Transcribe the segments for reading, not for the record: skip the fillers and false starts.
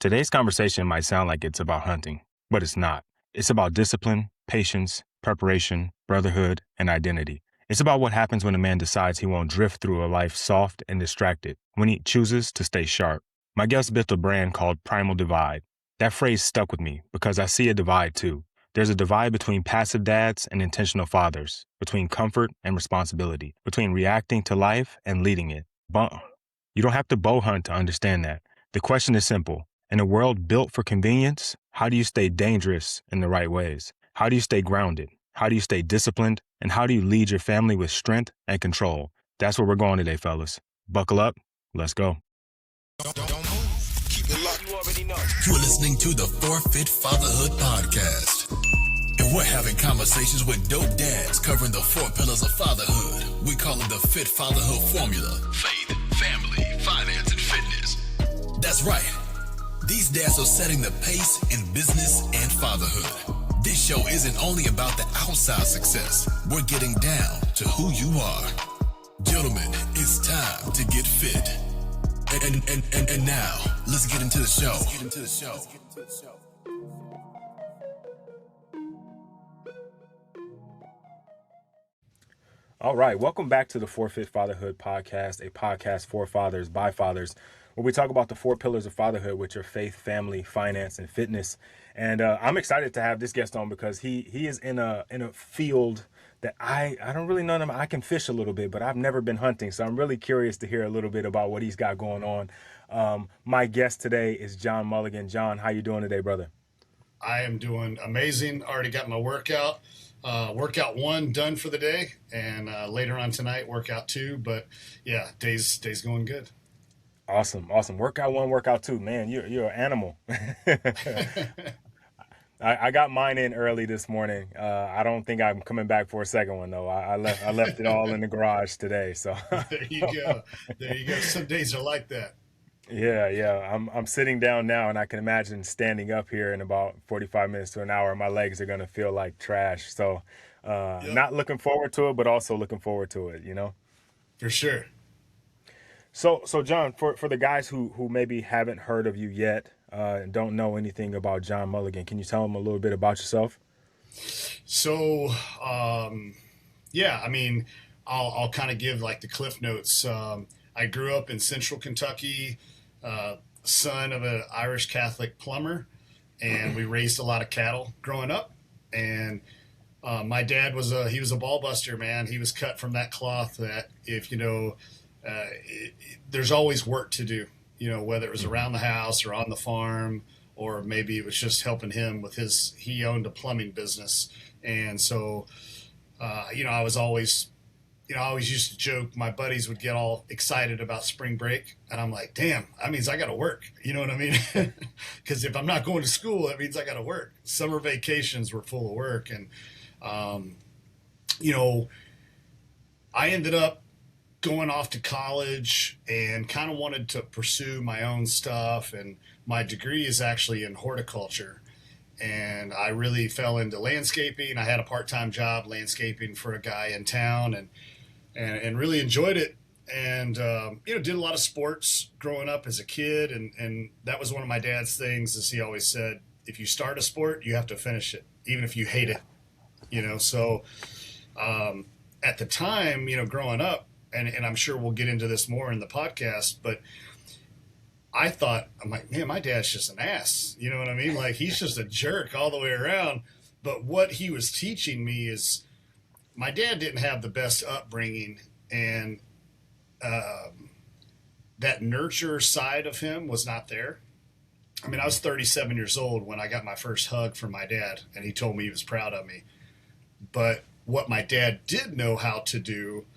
Today's conversation might sound like it's about hunting, but it's not. It's about discipline, patience, preparation, brotherhood, and identity. It's about what happens when a man decides he won't drift through a life soft and distracted, when he chooses to stay sharp. My guest built a brand called Primal Divide. That phrase stuck with me because I see a divide too. There's a divide between passive dads and intentional fathers, between comfort and responsibility, between reacting to life and leading it. But you don't have to bow hunt to understand that. The question is simple. In a world built for convenience, how do you stay dangerous in the right ways? How do you stay grounded? How do you stay disciplined? And how do you lead your family with strength and control? That's where we're going today, fellas. Buckle up. Let's go. Don't move. Keep it locked. You already know. You're listening to the Fit Fatherhood Podcast. And we're having conversations with dope dads covering the 4 pillars of fatherhood. We call it the Fit Fatherhood Formula. Faith, family, finance, and fitness. That's right. These dads are setting the pace in business and fatherhood. This show isn't only about the outside success. We're getting down to who you are. Gentlemen, it's time to get fit. And now, let's get into the show. All right, welcome back to the Fit Fatherhood Podcast, a podcast for fathers by fathers, where we talk about the 4 pillars of fatherhood, which are faith, family, finance, and fitness. And I'm excited to have this guest on because he is in a field that I don't really know him. I can fish a little bit, but I've never been hunting. So I'm really curious to hear a little bit about what he's got going on. My guest today is John Mulligan. John, how you doing today, brother? I am doing amazing. Already got my workout. Workout 1 done for the day, and later on tonight, workout 2. But yeah, day's going good. Awesome. Workout 1, workout 2. Man, you're an animal. I got mine in early this morning. I don't think I'm coming back for a second one though. I left it all in the garage today. So There you go. Some days are like that. Yeah. I'm sitting down now, and I can imagine standing up here in about 45 minutes to an hour. My legs are gonna feel like trash. So Not looking forward to it, but also looking forward to it. For sure. So John, for the guys who maybe haven't heard of you yet, and don't know anything about John Mulligan, can you tell them a little bit about yourself? So, I'll kind of give like the cliff notes. I grew up in Central Kentucky, son of an Irish Catholic plumber, and we raised a lot of cattle growing up. And my dad was a ball buster, man. He was cut from that cloth that there's always work to do, whether it was around the house or on the farm, or maybe it was just helping him with he owned a plumbing business. And so, I was always, I always used to joke, my buddies would get all excited about spring break. And I'm like, damn, that means I got to work. You know what I mean? Because if I'm not going to school, that means I got to work. Summer vacations were full of work. And, I ended up going off to college and kind of wanted to pursue my own stuff. And my degree is actually in horticulture. And I really fell into landscaping. I had a part-time job landscaping for a guy in town and really enjoyed it. And, did a lot of sports growing up as a kid. And that was one of my dad's things, is he always said, if you start a sport, you have to finish it, even if you hate it, So at the time, growing up, and I'm sure we'll get into this more in the podcast, but I'm like, man, my dad's just an ass. You know what I mean? Like, he's just a jerk all the way around. But what he was teaching me is my dad didn't have the best upbringing, and that nurture side of him was not there. I mean, I was 37 years old when I got my first hug from my dad, and he told me he was proud of me. But what my dad did know how to do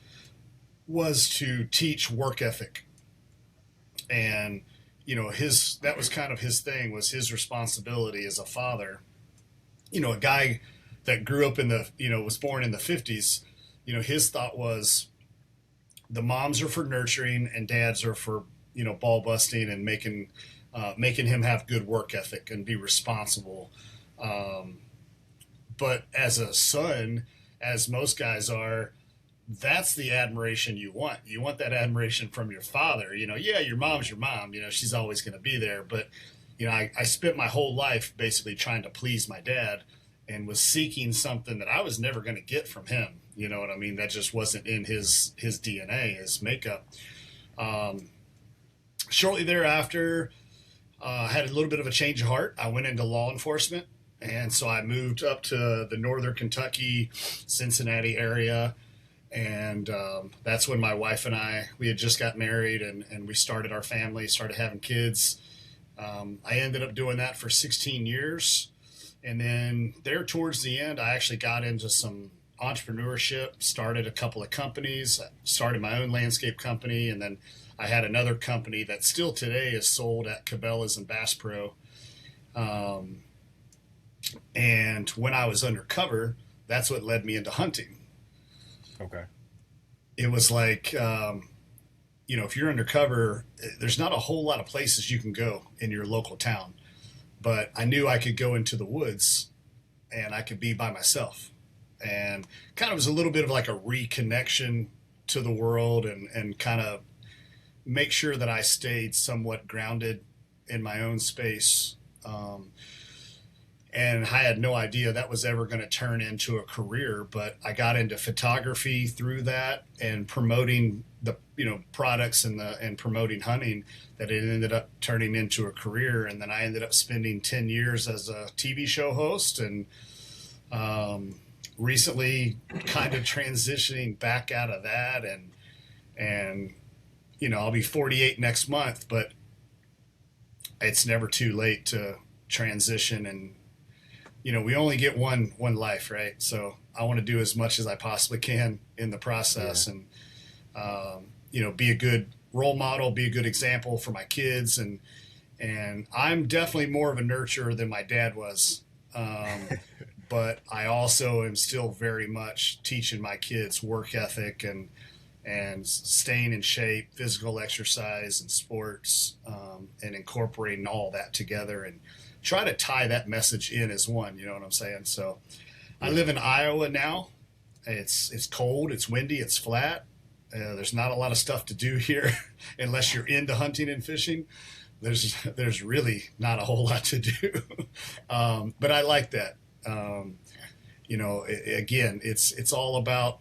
was to teach work ethic. And that was kind of his thing, was his responsibility as a father. A guy that grew up was born in the 50s, his thought was the moms are for nurturing and dads are for, ball busting and making him have good work ethic and be responsible. But as a son, as most guys are, that's the admiration you want. You want that admiration from your father. Your mom's your mom. She's always going to be there. But I spent my whole life basically trying to please my dad and was seeking something that I was never going to get from him. You know what I mean? That just wasn't in his DNA, his makeup. Shortly thereafter, I had a little bit of a change of heart. I went into law enforcement. And so I moved up to the northern Kentucky, Cincinnati area. And that's when my wife and we had just got married and we started our family, started having kids. I ended up doing that for 16 years. And then there towards the end, I actually got into some entrepreneurship, started a couple of companies, started my own landscape company. And then I had another company that still today is sold at Cabela's and Bass Pro. And when I was undercover, that's what led me into hunting. Okay. It was like, if you're undercover, there's not a whole lot of places you can go in your local town. But I knew I could go into the woods and I could be by myself. And kind of was a little bit of like a reconnection to the world and kind of make sure that I stayed somewhat grounded in my own space. And I had no idea that was ever going to turn into a career, but I got into photography through that and promoting the, products and promoting hunting, that it ended up turning into a career. And then I ended up spending 10 years as a TV show host and recently kind of transitioning back out of that. And I'll be 48 next month, but it's never too late to transition. And we only get one life, right? So I want to do as much as I possibly can in the process, and be a good role model, be a good example for my kids, and I'm definitely more of a nurturer than my dad was, but I also am still very much teaching my kids work ethic and staying in shape, physical exercise, and sports, and incorporating all that together and try to tie that message in as one, you know what I'm saying? So I live in Iowa now. It's cold, it's windy, it's flat. There's not a lot of stuff to do here unless you're into hunting and fishing. There's really not a whole lot to do. But I like that. Again, it's all about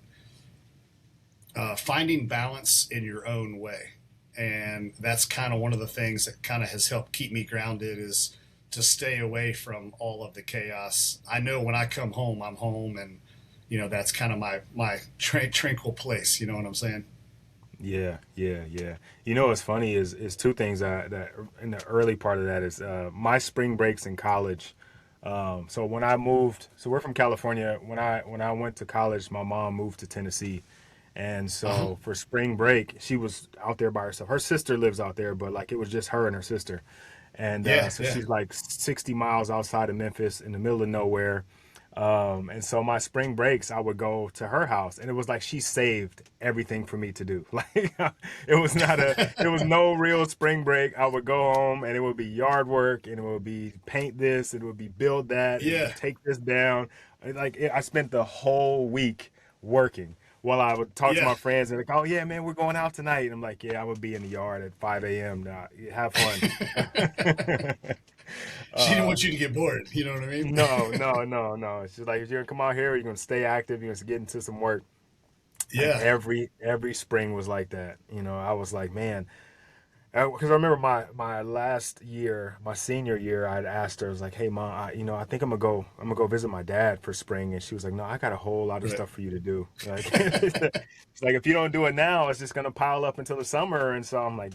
finding balance in your own way. And that's kind of one of the things that kind of has helped keep me grounded, is to stay away from all of the chaos. I know when I come home, I'm home, and that's kind of my tranquil place. You know what I'm saying? Yeah. What's funny is two things that in the early part of that is my spring breaks in college. So when I moved, so we're from California. When I went to college, my mom moved to Tennessee. And so for spring break, she was out there by herself. Her sister lives out there, but like it was just her and her sister. And she's like 60 miles outside of Memphis in the middle of nowhere. And so my spring breaks, I would go to her house, and it was like she saved everything for me to do. Like it was no real spring break. I would go home and it would be yard work, and it would be paint this, it would be build that, take this down. I spent the whole week working. Well, I would talk to my friends and like, oh yeah, man, we're going out tonight. And I'm like, yeah, I would be in the yard at 5 a.m. Now, have fun. She didn't want you to get bored. You know what I mean? No. It's just like, if you're gonna come out here, you're gonna stay active, you're gonna get into some work. Yeah. And every spring was like that. I was like, man, because I remember my last year, my senior year, I'd asked her, I was like, hey mom, I think I'm gonna go visit my dad for spring. And she was like, no, I got a whole lot of stuff for you to do. Like, it's like, if you don't do it now, it's just gonna pile up until the summer. And so I'm like,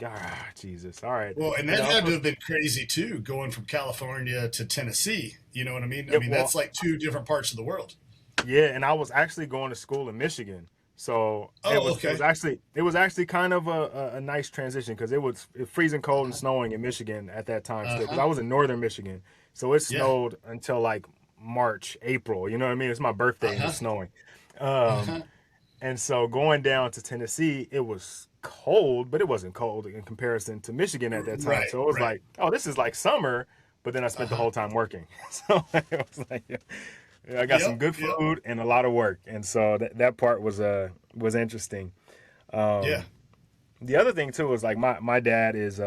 Jesus, all right. Well, and that had to have been crazy too, going from California to Tennessee. You know what I mean? That's like two different parts of the world. Yeah, and I was actually going to school in Michigan. So it was actually kind of a nice transition, because it was freezing cold and snowing in Michigan at that time. Because I was in northern Michigan, so it snowed until like March, April. You know what I mean? It's my birthday and it's snowing. And so going down to Tennessee, it was cold, but it wasn't cold in comparison to Michigan at that time. Right, so it was like, oh, this is like summer, but then I spent the whole time working. So it was like, I got some good food and a lot of work, and so that part was interesting. The other thing too was like my dad is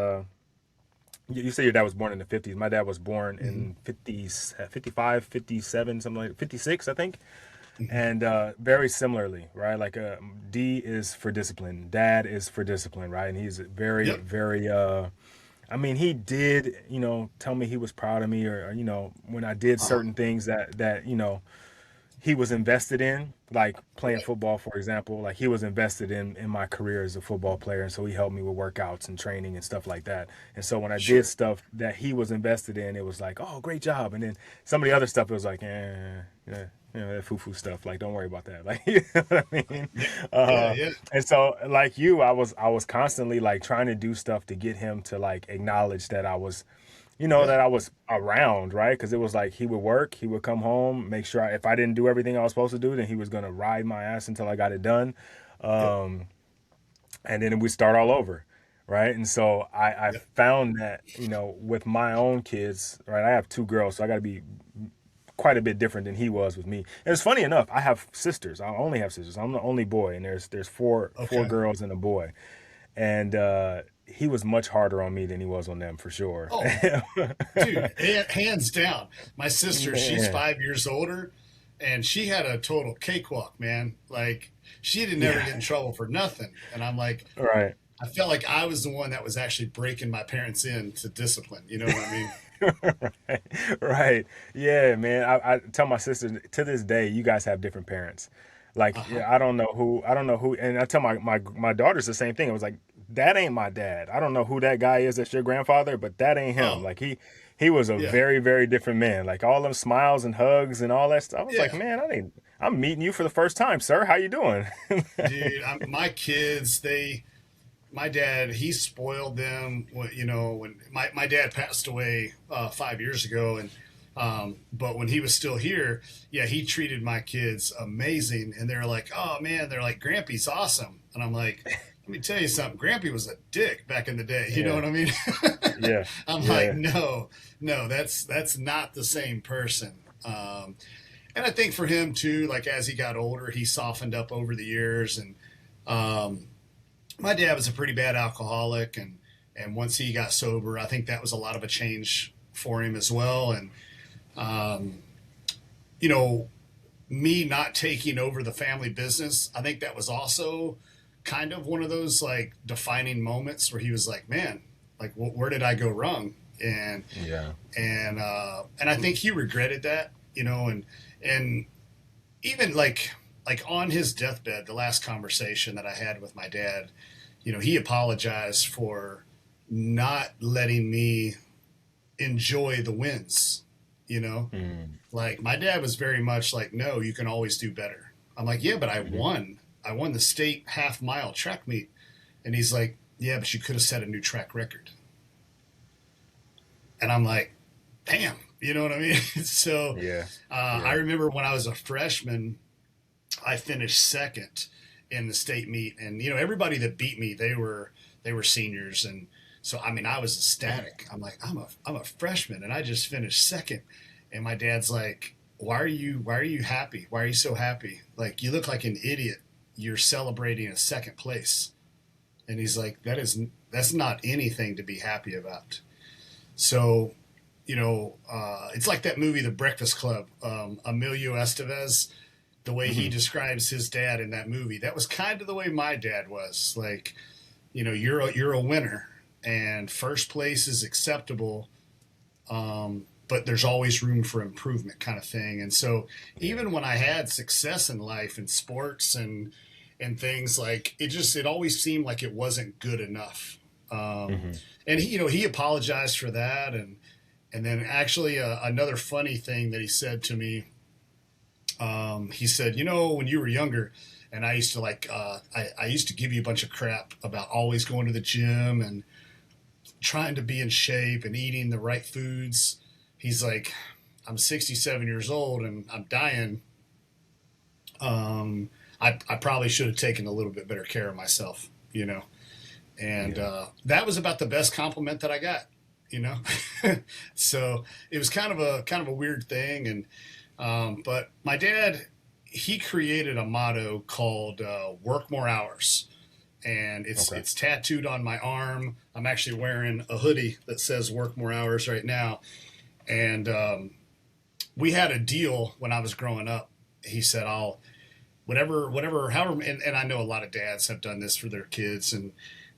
You say your dad was born in the 50s. My dad was born in 50s, 55, 57, something like 56, I think. And very similarly, right? Like D is for discipline. Dad is for discipline, right? And he's very, Yep. very, I mean, he did, tell me he was proud of me or when I did Uh-huh. certain things that, he was invested in, like playing Right. football, for example. Like he was invested in my career as a football player, and so he helped me with workouts and training and stuff like that. And so when I did Sure. stuff that he was invested in, it was like, oh, great job. And then some of the other stuff, it was like, yeah, that foo-foo stuff. Like, don't worry about that. Like, you know what I mean? Yeah. Yeah. Uh, Yeah. and so, like you, I was constantly like trying to do stuff to get him to like acknowledge that I was Yeah. that I was around, right? Because it was like he would work, he would come home, make sure if I didn't do everything I was supposed to do, then he was gonna ride my ass until I got it done, Yep. and then we start all over, right? And so I Yep. found that with my own kids, right? I have two girls, so I got to be quite a bit different than he was with me. And it's funny enough, I have sisters. I only have sisters. I'm the only boy, and there's four Okay. girls and a boy, and he was much harder on me than he was on them for sure. Oh, dude, hands down. My sister, she's Man, 5 years older, and she had a total cakewalk, man. Like she didn't ever yeah, get in trouble for nothing. And I'm like, right. I felt like I was the one that was actually breaking my parents in to discipline. You know what I mean? Right, right. Yeah, man. I tell my sister to this day, you guys have different parents. Like, Uh huh. yeah, I don't know who, and I tell my daughters the same thing. It was like, that ain't my dad. I don't know who that guy is that's your grandfather, but that ain't him. Oh, Like he was a yeah, very, very different man. Like all them smiles and hugs and all that stuff. I was like, yeah, man, I'm meeting you for the first time, sir. How you doing? dude. My kids, my dad, he spoiled them. When my dad passed away 5 years ago, and but when he was still here, yeah, he treated my kids amazing, and they're like, oh man, they're like, Grampy's awesome, and I'm like, let me tell you something, Grampy was a dick back in the day. You know Yeah, what I mean? yeah, I'm like, yeah, no, no, that's not the same person. And I think for him too, like as he got older, he softened up over the years, and um, my dad was a pretty bad alcoholic, and once he got sober, I think that was a lot of a change for him as well. And um, you know, me not taking over the family business, I think that was also kind of one of those like defining moments where he was like, "Man, like where did I go wrong?" And yeah. and I think he regretted that, and even like on his deathbed, the last conversation that I had with my dad, he apologized for not letting me enjoy the wins, you know? Mm, Like my dad was very much like, no, you can always do better. I'm like, yeah, but I mhm. won. I won the state half-mile track meet. And he's like, yeah, but you could have set a new track record. And I'm like, damn, you know what I mean? So Yeah, I yeah. remember when I was a freshman, I finished second in the state meet, and everybody that beat me, they were seniors, and so I mean I was ecstatic. I'm like, I'm a freshman, and I just finished second, and my dad's like, why are you happy? Why are you so happy? Like you look like an idiot. You're celebrating a second place, and he's like, that's not anything to be happy about. So it's like that movie, The Breakfast Club. Emilio Estevez, the way he Mhm. describes his dad in that movie, that was kind of the way my dad was. Like, you're a winner, and first place is acceptable, but there's always room for improvement, kind of thing. And so, Yeah. even when I had success in life and sports and things like it always seemed like it wasn't good enough. Um, Hmm. and he apologized for that, and then actually another funny thing that he said to me, he said, when you were younger, and I used to I used to give you a bunch of crap about always going to the gym and trying to be in shape and eating the right foods. He's like, I'm 67 years old and I'm dying. I probably should have taken a little bit better care of myself. And Yeah. that was about the best compliment that I got. You know, so it was kind of a weird thing, and but my dad, he created a motto called "Work More Hours," and it's Okay. it's tattooed on my arm. I'm actually wearing a hoodie that says "Work More Hours" right now. And we had a deal when I was growing up. He said, "I'll however." And I know a lot of dads have done this for their kids, and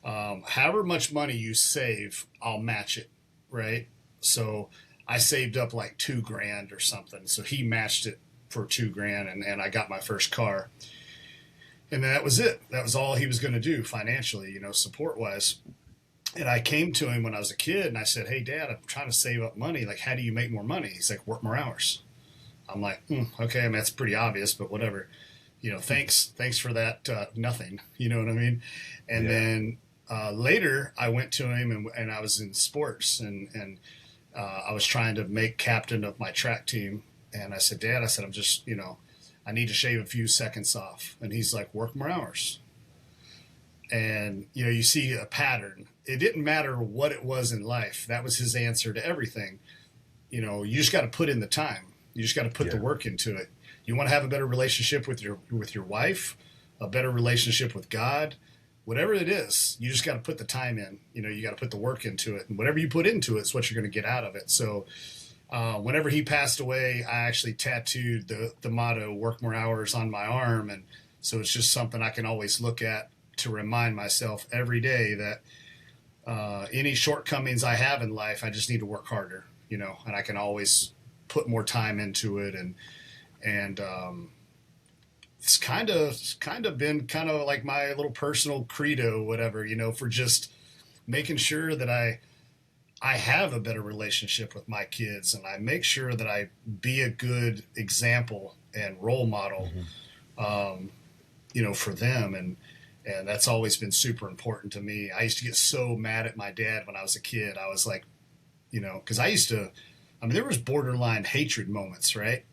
however much money you save, I'll match it, right? So I saved up like $2,000 or something. So he matched it for $2,000, and I got my first car. And that was it. That was all he was going to do financially, support wise. And I came to him when I was a kid and I said, "Hey, Dad, I'm trying to save up money. Like, how do you make more money?" He's like, "Work more hours." I'm like, okay, I mean, that's pretty obvious, but whatever. Thanks for that. Nothing. You know what I mean? And then later I went to him and I was in sports and I was trying to make captain of my track team. And I said, "Dad," I said, "I'm just, I need to shave a few seconds off." And he's like, "Work more hours." And, you see a pattern. It didn't matter what it was in life. That was his answer to everything. You just got to put in the time. You just got to put the work into it. You want to have a better relationship with your wife, a better relationship with God, whatever it is, you just got to put the time in. You got to put the work into it. And whatever you put into it is what you're going to get out of it. So whenever he passed away, I actually tattooed the motto "Work More Hours" on my arm. And so it's just something I can always look at to remind myself every day that any shortcomings I have in life, I just need to work harder, and I can always put more time into it. And it's kind of been kind of like my little personal credo, whatever, for just making sure that I have a better relationship with my kids, and I make sure that I be a good example and role model, for them. And that's always been super important to me. I used to get so mad at my dad when I was a kid. I was like, because there was borderline hatred moments, right?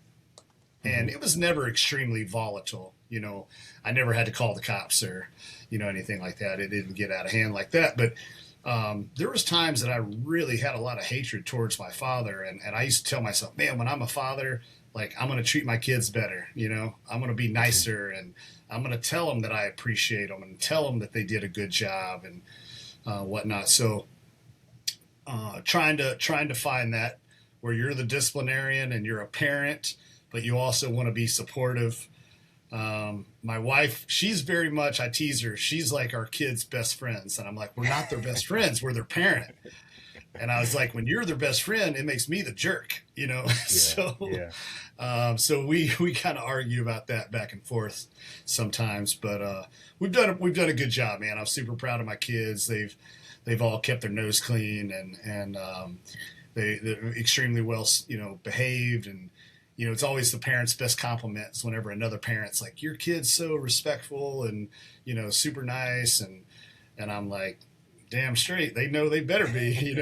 And it was never extremely volatile. I never had to call the cops or, anything like that. It didn't get out of hand like that. But there was times that I really had a lot of hatred towards my father. And I used to tell myself, man, when I'm a father, like, I'm going to treat my kids better. I'm going to be nicer, and I'm going to tell them that I appreciate them and tell them that they did a good job and whatnot. So trying to find that where you're the disciplinarian and you're a parent, but you also want to be supportive. My wife, she's very much, I tease her, she's like our kids' best friends. And I'm like, we're not their best friends, we're their parent. And I was like, when you're their best friend, it makes me the jerk, So we kind of argue about that back and forth sometimes, but we've done a good job, man. I'm super proud of my kids. They've all kept their nose clean and they're extremely well, behaved. And, it's always the parent's best compliments whenever another parent's like, "Your kid's so respectful and, super nice." And I'm like, damn straight, they know they better be,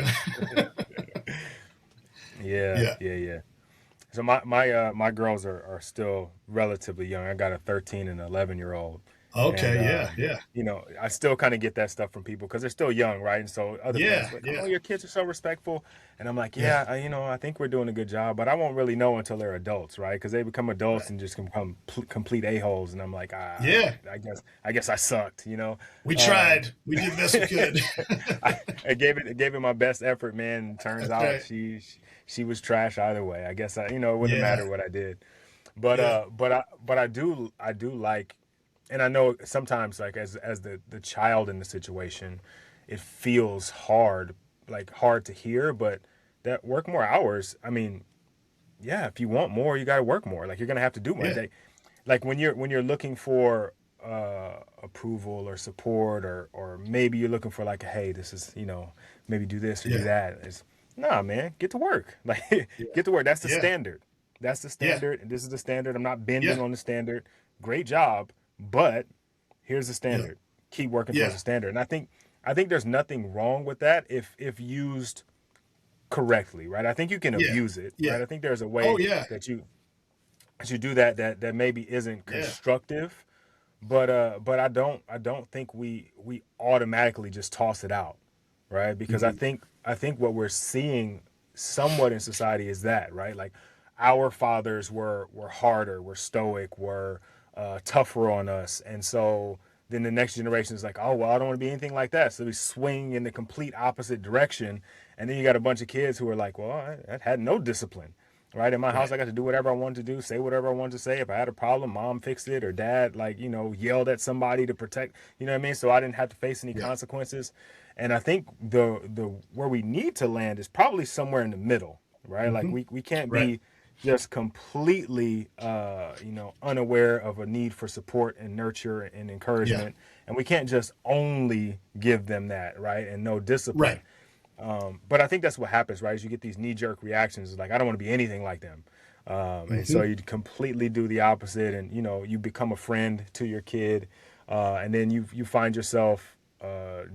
Yeah. So my girls are still relatively young. I got a 13 and 11-year-old. Okay. And, Yeah. I still kind of get that stuff from people because they're still young, right? And so other parents are like, "Oh, your kids are so respectful," and I'm like, I think we're doing a good job, but I won't really know until they're adults, right? Because they become adults and just become complete a-holes, and I'm like, I guess I sucked, We tried. We did the best we could. I gave it my best effort, man. Turns out she was trash either way. I guess it wouldn't matter what I did, but I do like. And I know sometimes, like, as the child in the situation, it feels hard to hear, but that work more hours, I mean, if you want more, you got to work more. Like, you're going to have to do more. Like when you're looking for approval or support, or maybe you're looking for like, hey, this is, maybe do this or do that. It's, nah, man, get to work. Like, get to work. That's the standard. That's the standard. And this is the standard. I'm not bending on the standard. Great job. But here's the standard. Keep working towards the standard. And I think there's nothing wrong with that if used correctly, right? I think you can abuse it, right? I think there's a way that you do that maybe isn't constructive, but I don't think we automatically just toss it out, right? Because I think what we're seeing somewhat in society is that, right? Like, our fathers were harder, were stoic, were tougher on us, and so then the next generation is like, oh, well, I don't want to be anything like that. So we swing in the complete opposite direction. And then you got a bunch of kids who are like, well, I had no discipline. Right? In my house, I got to do whatever I wanted to do, say whatever I wanted to say. If I had a problem, mom fixed it, or dad, like, yelled at somebody to protect, you know what I mean? So I didn't have to face any consequences. And I think the where we need to land is probably somewhere in the middle, right? Like we can't be just completely, unaware of a need for support and nurture and encouragement. And we can't just only give them that, right? And no discipline. Right. But I think that's what happens, right? Is you get these knee-jerk reactions, like, I don't want to be anything like them. And so you completely do the opposite, and, you become a friend to your kid, and then you find yourself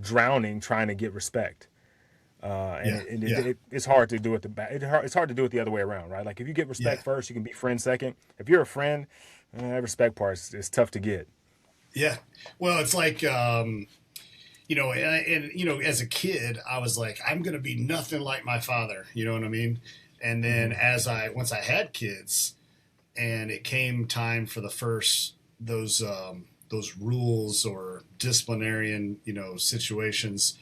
drowning trying to get respect. It's hard to do it it's hard to do it the other way around, right? Like, if you get respect first, you can be friend second. If you're a friend, that respect part is tough to get. Yeah. Well, it's like, as a kid, I was like, I'm going to be nothing like my father. You know what I mean? And then once I had kids and it came time for the first, those rules or disciplinarian, situations,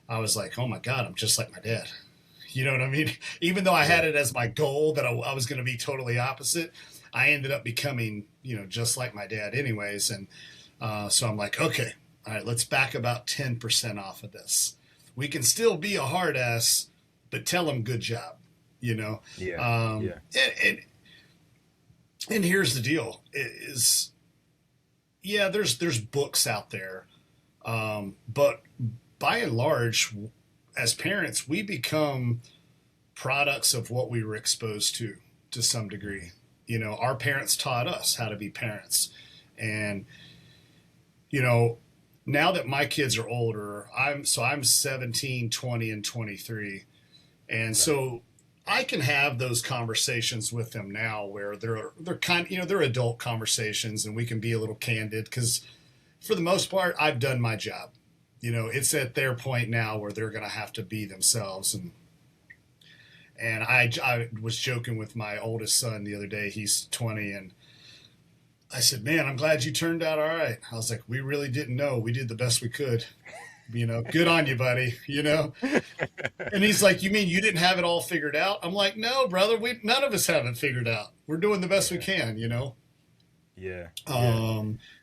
I was like, oh my God, I'm just like my dad. You know what I mean? Even though I had it as my goal that I was going to be totally opposite, I ended up becoming, just like my dad anyways. And so I'm like, okay, all right, let's back about 10% off of this. We can still be a hard ass, but tell them good job, And here's the deal is, there's books out there. But by and large, as parents, we become products of what we were exposed to some degree. Our parents taught us how to be parents. And, now that my kids are older, I'm 17, 20, and 23. And so I can have those conversations with them now where they're they're adult conversations, and we can be a little candid because for the most part, I've done my job. It's at their point now where they're going to have to be themselves. And I was joking with my oldest son the other day. He's 20, and I said, man, I'm glad you turned out all right. I was like, we really didn't know. We did the best we could. Good on you, buddy. And he's like, you mean you didn't have it all figured out? I'm like, no, brother, none of us have it figured out. We're doing the best we can, Yeah.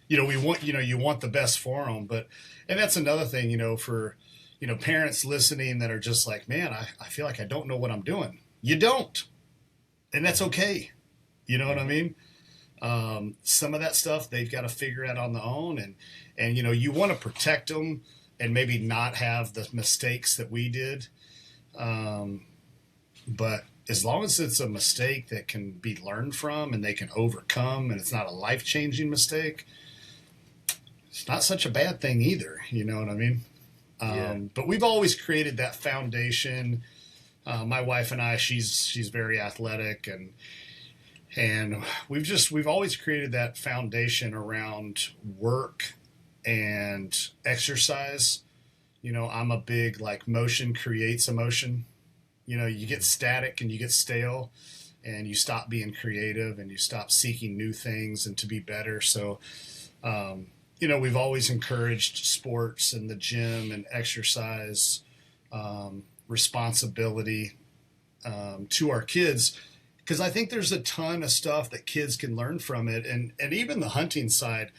We want, you want the best for them. And that's another thing, for, parents listening that are just like, man, I feel like I don't know what I'm doing. You don't. And that's okay. You know what I mean? Some of that stuff they've got to figure out on their own. And you want to protect them and maybe not have the mistakes that we did. But as long as it's a mistake that can be learned from and they can overcome, and it's not a life-changing mistake, it's not such a bad thing either. You know what I mean? But we've always created that foundation. My wife and I, she's very athletic, and we've always created that foundation around work and exercise. I'm a big, like, motion creates emotion. You get static and you get stale and you stop being creative and you stop seeking new things and to be better. So, we've always encouraged sports and the gym and exercise, responsibility, to our kids. Because I think there's a ton of stuff that kids can learn from it. And even the hunting side,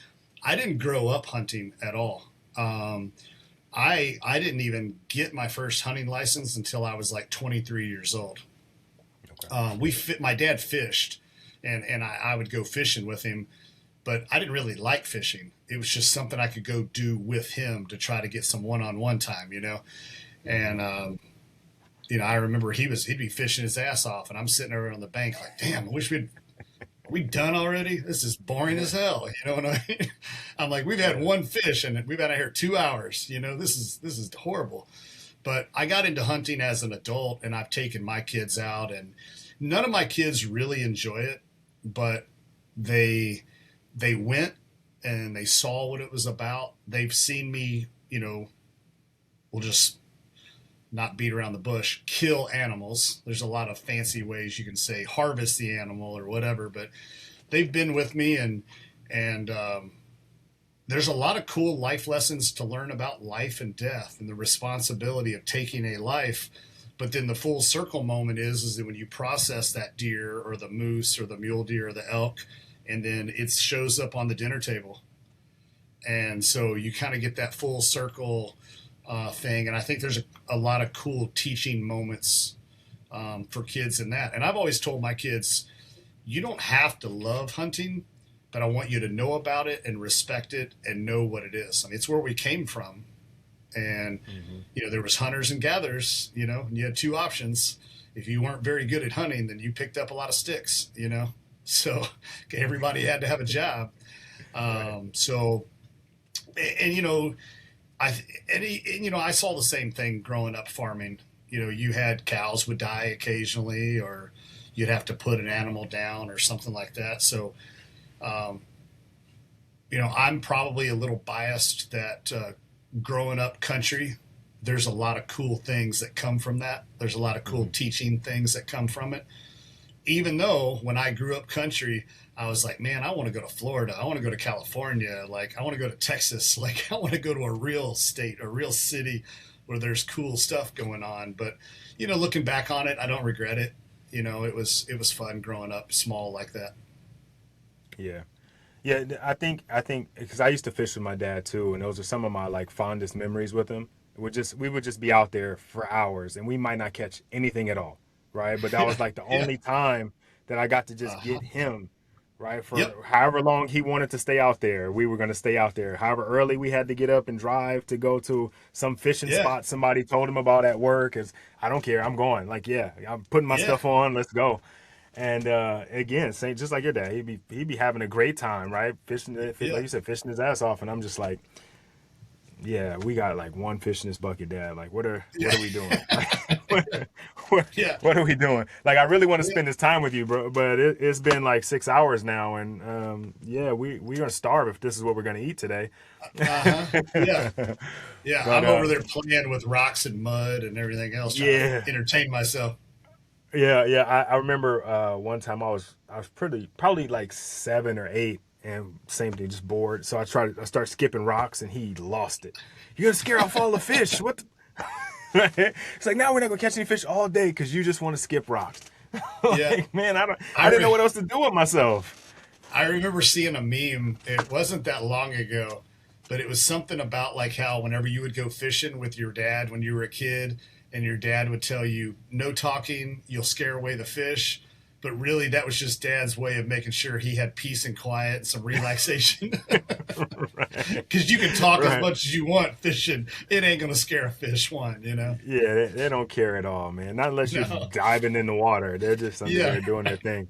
I didn't grow up hunting at all. I didn't even get my first hunting license until I was like 23 years old. Okay. My dad fished, and I would go fishing with him, but I didn't really like fishing. It was just something I could go do with him to try to get some one-on-one time, And, I remember he'd be fishing his ass off, and I'm sitting over on the bank like, damn, I wish are we done already? This is boring as hell. You know what I mean? I'm like, we've had one fish and we've been out here 2 hours. This is horrible. But I got into hunting as an adult, and I've taken my kids out, and none of my kids really enjoy it, but they went and they saw what it was about. They've seen me, we'll just not beat around the bush, kill animals. There's a lot of fancy ways you can say harvest the animal or whatever, but they've been with me and they're there's a lot of cool life lessons to learn about life and death and the responsibility of taking a life. But then the full circle moment is that when you process that deer or the moose or the mule deer or the elk, and then it shows up on the dinner table. And so you kind of get that full circle thing. And I think there's a lot of cool teaching moments for kids in that. And I've always told my kids, you don't have to love hunting, but I want you to know about it and respect it and know what it is. I mean, it's where we came from. And, you know, there was hunters and gatherers, you know, and you had two options. If you weren't very good at hunting, then you picked up a lot of sticks, you know. So everybody had to have a job. So, and, you know, I saw the same thing growing up farming. You know, you had cows would die occasionally, or you'd have to put an animal down or something like that. So, you know, I'm probably a little biased that growing up country, there's a lot of cool things that come from that. There's a lot of cool teaching things that come from it. Even though when I grew up country, I was like, man, I want to go to Florida. I want to go to California. Like, I want to go to Texas. Like, I want to go to a real state, a real city where there's cool stuff going on. But, you know, looking back on it, I don't regret it. You know, it was fun growing up small like that. Yeah. Yeah, I think because I used to fish with my dad too, and those are some of my like fondest memories with him. We would just be out there for hours, and we might not catch anything at all, right? But that was like the only time that I got to just get him, right? For however long he wanted to stay out there, we were going to stay out there. However early we had to get up and drive to go to some fishing spot somebody told him about at work, is I don't care, I'm going. Like, I'm putting my stuff on, let's go. And again, same, just like your dad, he'd be having a great time, right? Fishing, like you said, fishing his ass off, and I'm just like, yeah, we got like one fish in this bucket, Dad. Like, what are we doing? What are we doing? Like, I really want to spend this time with you, bro, but it's been like 6 hours now, and we're gonna starve if this is what we're gonna eat today. But, I'm over there playing with rocks and mud and everything else, trying to entertain myself. I remember one time I was probably like 7 or 8, and same thing, just bored. So I start skipping rocks, and he lost it. You're gonna scare off all the fish. What? It's like, now we're not gonna catch any fish all day because you just want to skip rocks. Like, man, I didn't know what else to do with myself. I remember seeing a meme. It wasn't that long ago, but it was something about like how whenever you would go fishing with your dad when you were a kid, and your dad would tell you, no talking, you'll scare away the fish. But really, that was just Dad's way of making sure he had peace and quiet and some relaxation. Because you can talk as much as you want fishing. It ain't going to scare a fish, you know? Yeah, they don't care at all, man. Not unless you're diving in the water. They're just under there doing their thing.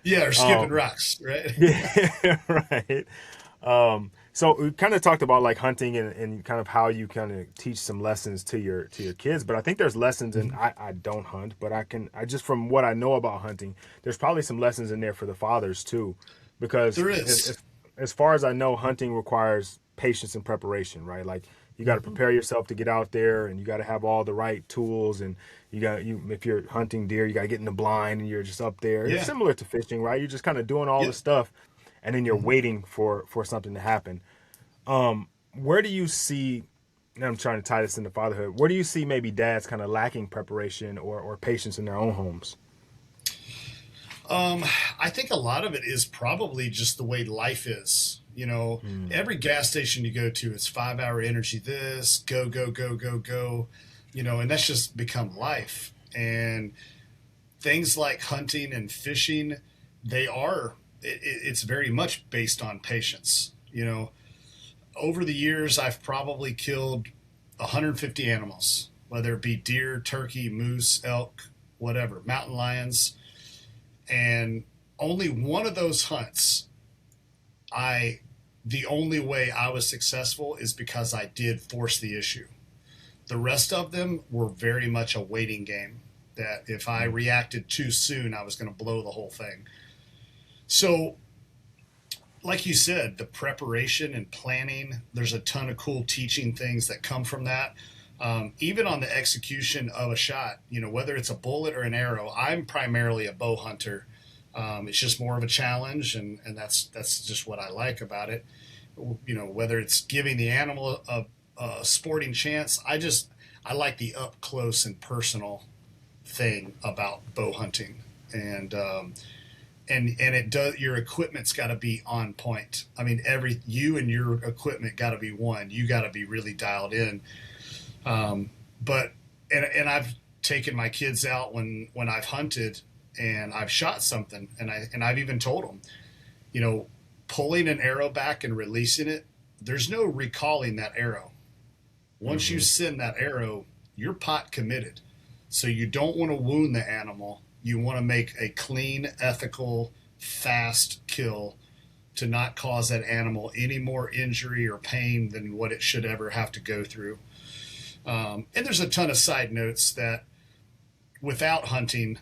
Yeah, or skipping rocks, right? Yeah, right. So we kind of talked about like hunting and kind of how you kind of teach some lessons to your kids, but I think there's lessons, and I don't hunt, but I just from what I know about hunting, there's probably some lessons in there for the fathers too, because there is. As far as I know, hunting requires patience and preparation, right? Like you got to prepare yourself to get out there, and you got to have all the right tools, and if you're hunting deer, you got to get in the blind, and you're just up there. Yeah. It's similar to fishing, right? You're just kind of doing all the stuff, and then you're waiting for something to happen. Where do you see, and I'm trying to tie this into fatherhood, where do you see maybe dads kind of lacking preparation or patience in their own homes? I think a lot of it is probably just the way life is. You know, every gas station you go to, it's 5-hour energy, this, go, you know, and that's just become life. And things like hunting and fishing, it's very much based on patience. You know, over the years, I've probably killed 150 animals, whether it be deer, turkey, moose, elk, whatever, mountain lions. And only one of those hunts, the only way I was successful is because I did force the issue. The rest of them were very much a waiting game, that if I reacted too soon, I was going to blow the whole thing. So, like you said, the preparation and planning, there's a ton of cool teaching things that come from that. Even on the execution of a shot, you know, whether it's a bullet or an arrow, I'm primarily a bow hunter. It's just more of a challenge, and that's just what I like about it. whether it's giving the animal a sporting chance. I like the up close and personal thing about bow hunting, and it does. Your equipment's got to be on point. I mean, you and your equipment got to be one. You got to be really dialed in. But I've taken my kids out when I've hunted and I've shot something, and I've even told them, pulling an arrow back and releasing it, there's no recalling that arrow. Once you send that arrow, you're pot committed. So you don't want to wound the animal. You want to make a clean, ethical, fast kill to not cause that animal any more injury or pain than what it should ever have to go through. And there's a ton of side notes that without hunting,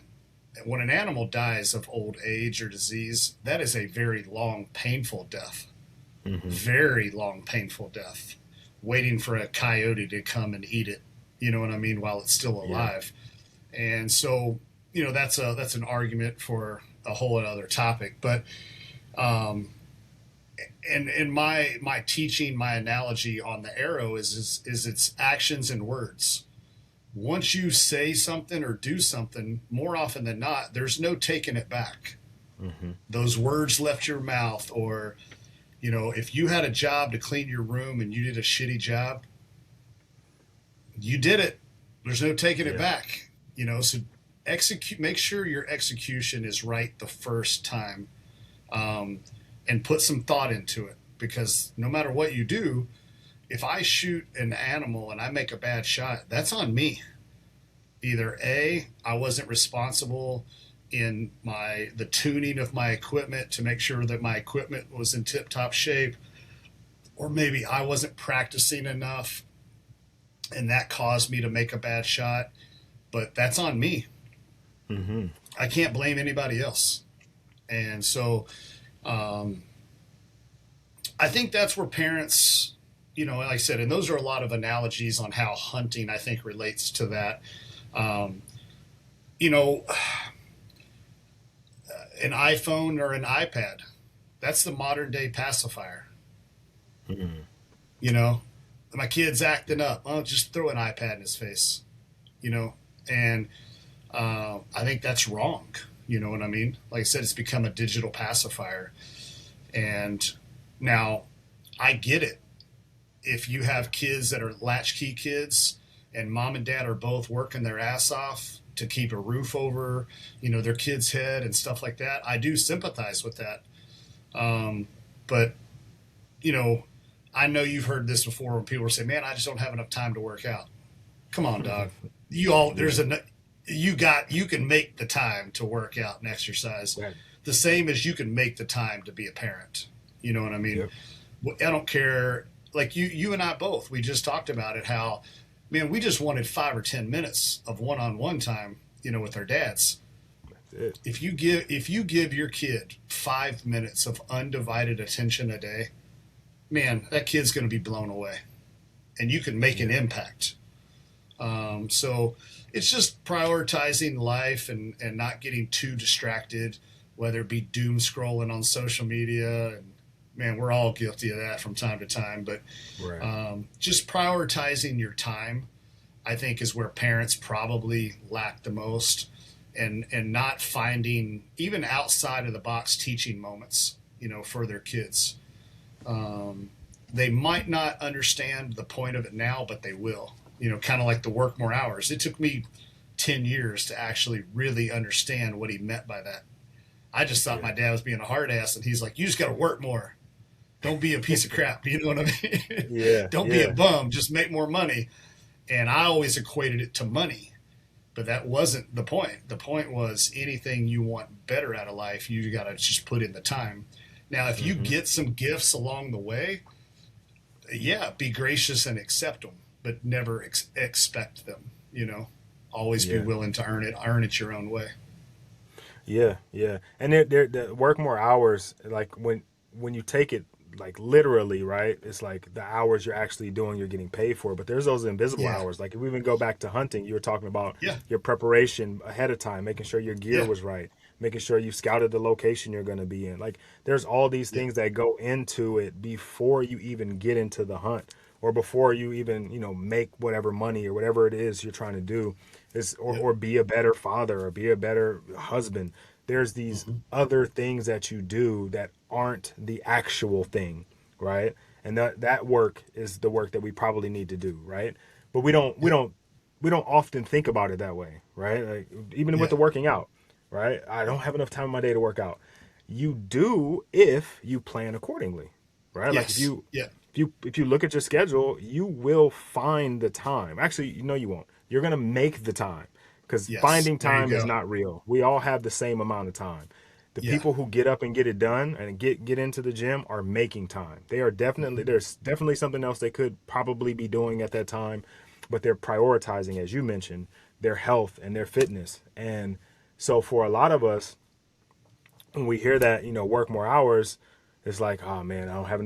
when an animal dies of old age or disease, that is a very long, painful death. Very long, painful death, waiting for a coyote to come and eat it. You know what I mean? While it's still alive. Yeah. And so, that's an argument for a whole other topic. But, and my teaching, my analogy on the arrow is its actions and words. Once you say something or do something, more often than not, there's no taking it back. Those words left your mouth, or, if you had a job to clean your room and you did a shitty job, you did it. There's no taking it back, so make sure your execution is right the first time, and put some thought into it, because no matter what you do, if I shoot an animal and I make a bad shot, that's on me. Either A, I wasn't responsible in the tuning of my equipment to make sure that my equipment was in tip-top shape, or maybe I wasn't practicing enough and that caused me to make a bad shot, but that's on me. I can't blame anybody else. And so I think that's where parents, like I said, and those are a lot of analogies on how hunting, I think, relates to that. An iPhone or an iPad, that's the modern day pacifier. My kid's acting up. Oh, just throw an iPad in his face, and I think that's wrong. You know what I mean? Like I said, it's become a digital pacifier. And now I get it. If you have kids that are latchkey kids and mom and dad are both working their ass off to keep a roof over, their kid's head and stuff like that, I do sympathize with that. But, I know you've heard this before when people say, man, I just don't have enough time to work out. Come on, dog. You can make the time to work out and exercise. Right. The same as you can make the time to be a parent. You know what I mean? Yep. I don't care. Like you and I both, we just talked about it, how, man, we just wanted 5 or 10 minutes of one-on-one time, with our dads. That's it. If you give your kid 5 minutes of undivided attention a day, man, that kid's going to be blown away, and you can make an impact. So it's just prioritizing life and not getting too distracted, whether it be doom scrolling on social media. And man, we're all guilty of that from time to time, but just prioritizing your time, I think, is where parents probably lack the most, and not finding even outside of the box teaching moments, for their kids. They might not understand the point of it now, but they will, kind of like the work more hours. It took me 10 years to actually really understand what he meant by that. I just thought my dad was being a hard ass, and he's like, you just got to work more. Don't be a piece of crap. You know what I mean? Don't be a bum. Just make more money. And I always equated it to money, but that wasn't the point. The point was, anything you want better out of life, you got to just put in the time. Now, if you get some gifts along the way, be gracious and accept them, but never expect them, always be willing to earn it your own way. Yeah. And the work more hours, like when you take it like literally, right? It's like the hours you're actually doing, you're getting paid for. But there's those invisible hours. Like if we even go back to hunting, you were talking about your preparation ahead of time, making sure your gear was right, making sure you scouted the location you're going to be in. Like there's all these things that go into it before you even get into the hunt, or before you even, make whatever money or whatever it is you're trying to do, or be a better father or be a better husband. There's these other things that you do that aren't the actual thing, right? And that work is the work that we probably need to do, right? But we don't often think about it that way, right? Like even with the working out, right? I don't have enough time in my day to work out. You do if you plan accordingly, right? Yes. Like if you look at your schedule, you will find the time. Actually, you won't. You're gonna make the time. Because finding time is not real. We all have the same amount of time. The people who get up and get it done and get into the gym are making time. They are there's definitely something else they could probably be doing at that time, but they're prioritizing, as you mentioned, their health and their fitness. And so for a lot of us, when we hear that, work more hours, it's like, oh man, I don't have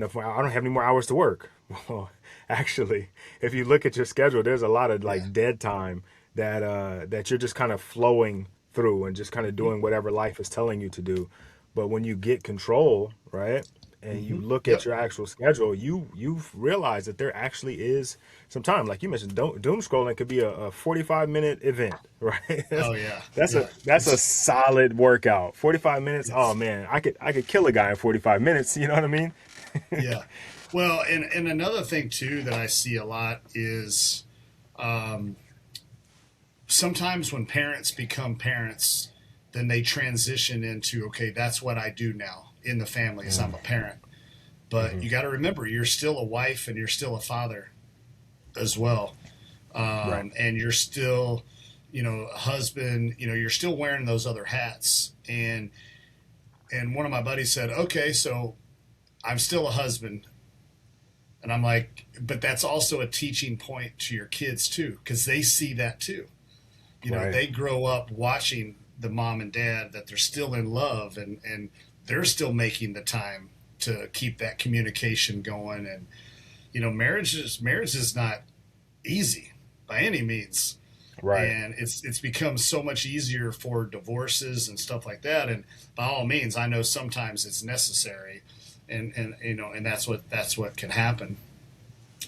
any more hours to work. Well, actually, if you look at your schedule, there's a lot of dead time that you're just kind of flowing through and just kind of doing whatever life is telling you to do. But when you get control, right, and you look at your actual schedule, you realize that there actually is some time. Like you mentioned, doom scrolling could be a 45-minute event, right? That's a solid workout. 45 minutes. Oh man, I could kill a guy in 45 minutes. You know what I mean? Yeah. Well, and another thing too that I see a lot is, sometimes when parents become parents, then they transition into, okay, that's what I do now in the family is I'm a parent. But you got to remember, you're still a wife and you're still a father as well. And you're still, a husband, you're still wearing those other hats. And one of my buddies said, okay, so I'm still a husband. And I'm like, but that's also a teaching point to your kids too, because they see that too. They grow up watching the mom and dad that they're still in love and they're still making the time to keep that communication going. And, marriage is not easy by any means. Right. And it's become so much easier for divorces and stuff like that. And by all means, I know sometimes it's necessary and that's what can happen.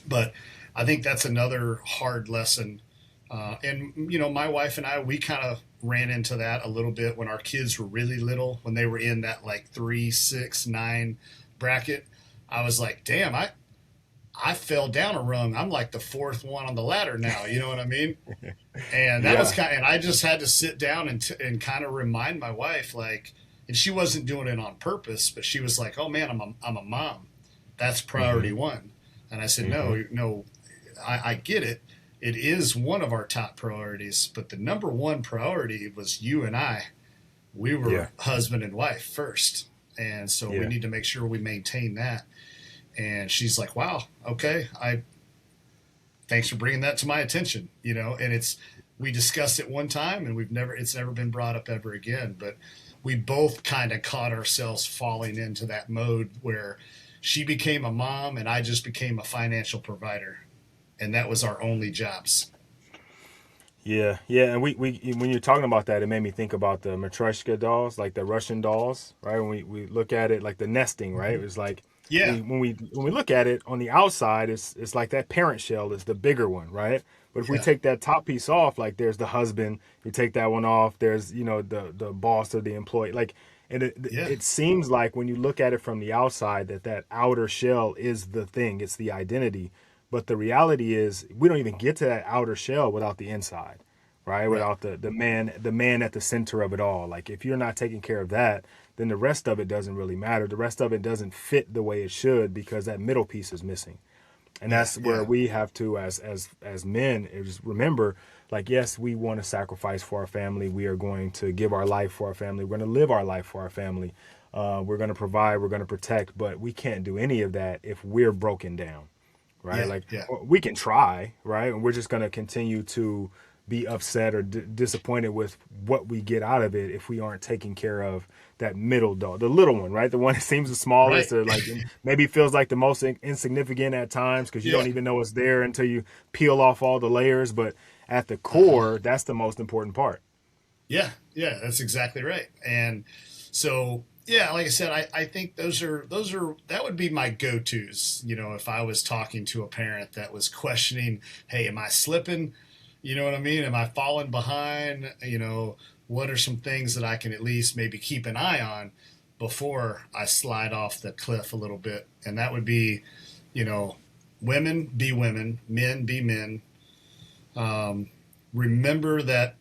But I think that's another hard lesson. And my wife and I, we kind of ran into that a little bit when our kids were really little, when they were in that like 3, 6, 9 bracket. I was like, damn, I fell down a rung. I'm like the 4th one on the ladder now. You know what I mean? And that was and I just had to sit down and kind of remind my wife, like, and she wasn't doing it on purpose, but she was like, oh man, I'm a mom. That's priority one. And I said, no, I get it. It is one of our top priorities, but the number one priority was you and I. We were husband and wife first. And so we need to make sure we maintain that. And she's like, wow, okay. Thanks for bringing that to my attention, and we discussed it one time and it's never been brought up ever again, but we both kind of caught ourselves falling into that mode where she became a mom and I just became a financial provider. And that was our only jobs. Yeah. And we when you're talking about that, it made me think about the Matryoshka dolls, like the Russian dolls, right? When we look at it, like the nesting, right? It was like, when we look at it on the outside, it's like that parent shell is the bigger one, right? But if we take that top piece off, like there's the husband, you take that one off, there's, the boss or the employee, like, and it seems like when you look at it from the outside, that outer shell is the thing, it's the identity. But the reality is we don't even get to that outer shell without the inside, right? Without the man at the center of it all. Like if you're not taking care of that, then the rest of it doesn't really matter. The rest of it doesn't fit the way it should because that middle piece is missing. And that's where we have to, as men, is remember, like, yes, we want to sacrifice for our family. We are going to give our life for our family. We're going to live our life for our family. We're going to provide. We're going to protect. But we can't do any of that if we're broken down. Right. We can try. Right. And we're just going to continue to be upset or disappointed with what we get out of it if we aren't taking care of that middle dog, the little one, right? The one that seems the smallest, Right. or like maybe feels like the most insignificant at times because you don't even know it's there until you peel off all the layers. But at the core, that's the most important part. Yeah, that's exactly right. And so, yeah, like I said, I think those are that would be my go-tos. You know, if I was talking to a parent that was questioning, hey, am I slipping? You know what I mean? Am I falling behind? You know, what are some things that I can at least maybe keep an eye on before I slide off the cliff a little bit? And that would be, you know, women be women, men be men. Remember that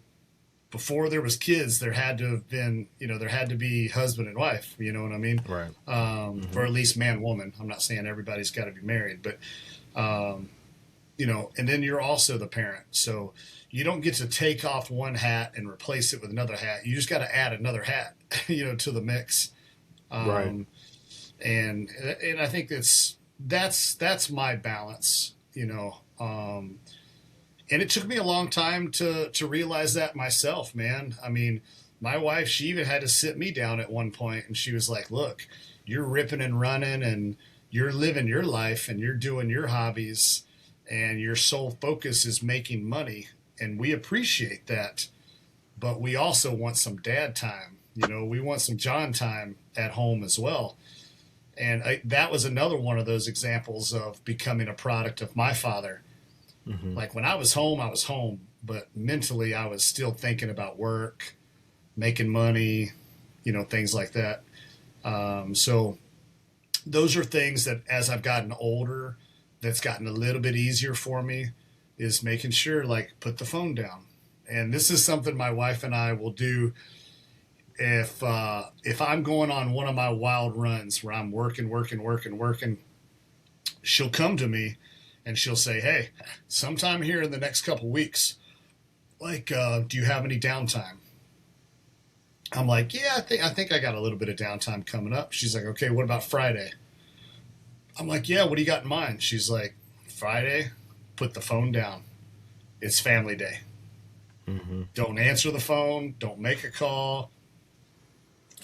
before there was kids, there had to have been, you know, there had to be husband and wife, you know what I mean? Right. Or at least man, woman. I'm not saying everybody's got to be married, but, you know, and then you're also the parent. So you don't get to take off one hat and replace it with another hat. You just got to add another hat, you know, to the mix. Right. And I think that's my balance, you know. And it took me a long time to realize that myself, man. I mean, my wife, she even had to sit me down at one point and she was like, look, you're ripping and running and you're living your life and you're doing your hobbies and your sole focus is making money. And we appreciate that. But we also want some dad time. You know, we want some John time at home as well. And that was another one of those examples of becoming a product of my father. Mm-hmm. Like when I was home, but mentally I was still thinking about work, making money, you know, things like that. So those are things that as I've gotten older, that's gotten a little bit easier for me, is making sure, like, put the phone down. And this is something my wife and I will do if I'm going on one of my wild runs where I'm working, she'll come to me and she'll say, hey, sometime here in the next couple weeks, like, do you have any downtime? I'm like, yeah, I think I got a little bit of downtime coming up. She's like, okay, what about Friday? I'm like, yeah, what do you got in mind? She's like, Friday, put the phone down. It's family day. Mm-hmm. Don't answer the phone. Don't make a call.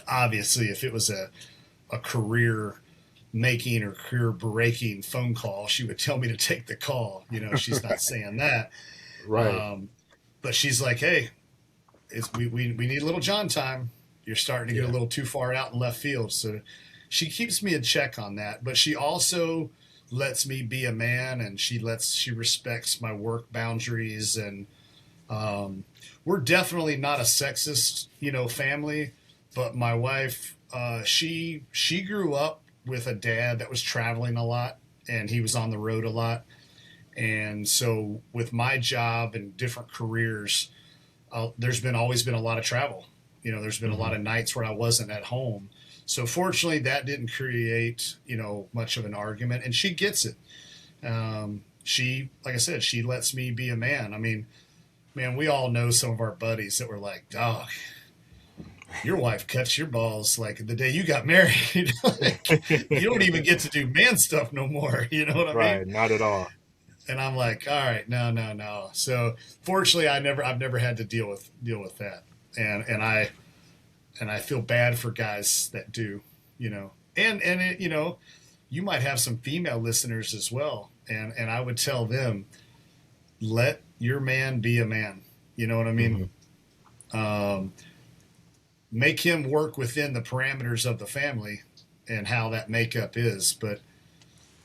Obviously, if it was a career making or career breaking phone call, she would tell me to take the call. You know, she's not saying that. Right. But she's like, hey, we need a little John time. You're starting to get a little too far out in left field. So she keeps me in check on that. But she also lets me be a man, and she respects my work boundaries. And we're definitely not a sexist, you know, family. But my wife, she grew up with a dad that was traveling a lot, and he was on the road a lot. And so with my job and different careers, there's always been a lot of travel. You know, there's been a lot of nights where I wasn't at home. So fortunately, that didn't create, you know, much of an argument. And she gets it. She, like I said, she lets me be a man. I mean, man, we all know some of our buddies that were like, dog, your wife cuts your balls like the day you got married. Like, you don't even get to do man stuff no more. You know what I mean? Right. Not at all. And I'm like, all right, no. So fortunately, I've never had to deal with that. And I feel bad for guys that do, you know, and it, you know, you might have some female listeners as well. And I would tell them, let your man be a man. You know what I mean? Mm-hmm. Make him work within the parameters of the family and how that makeup is. But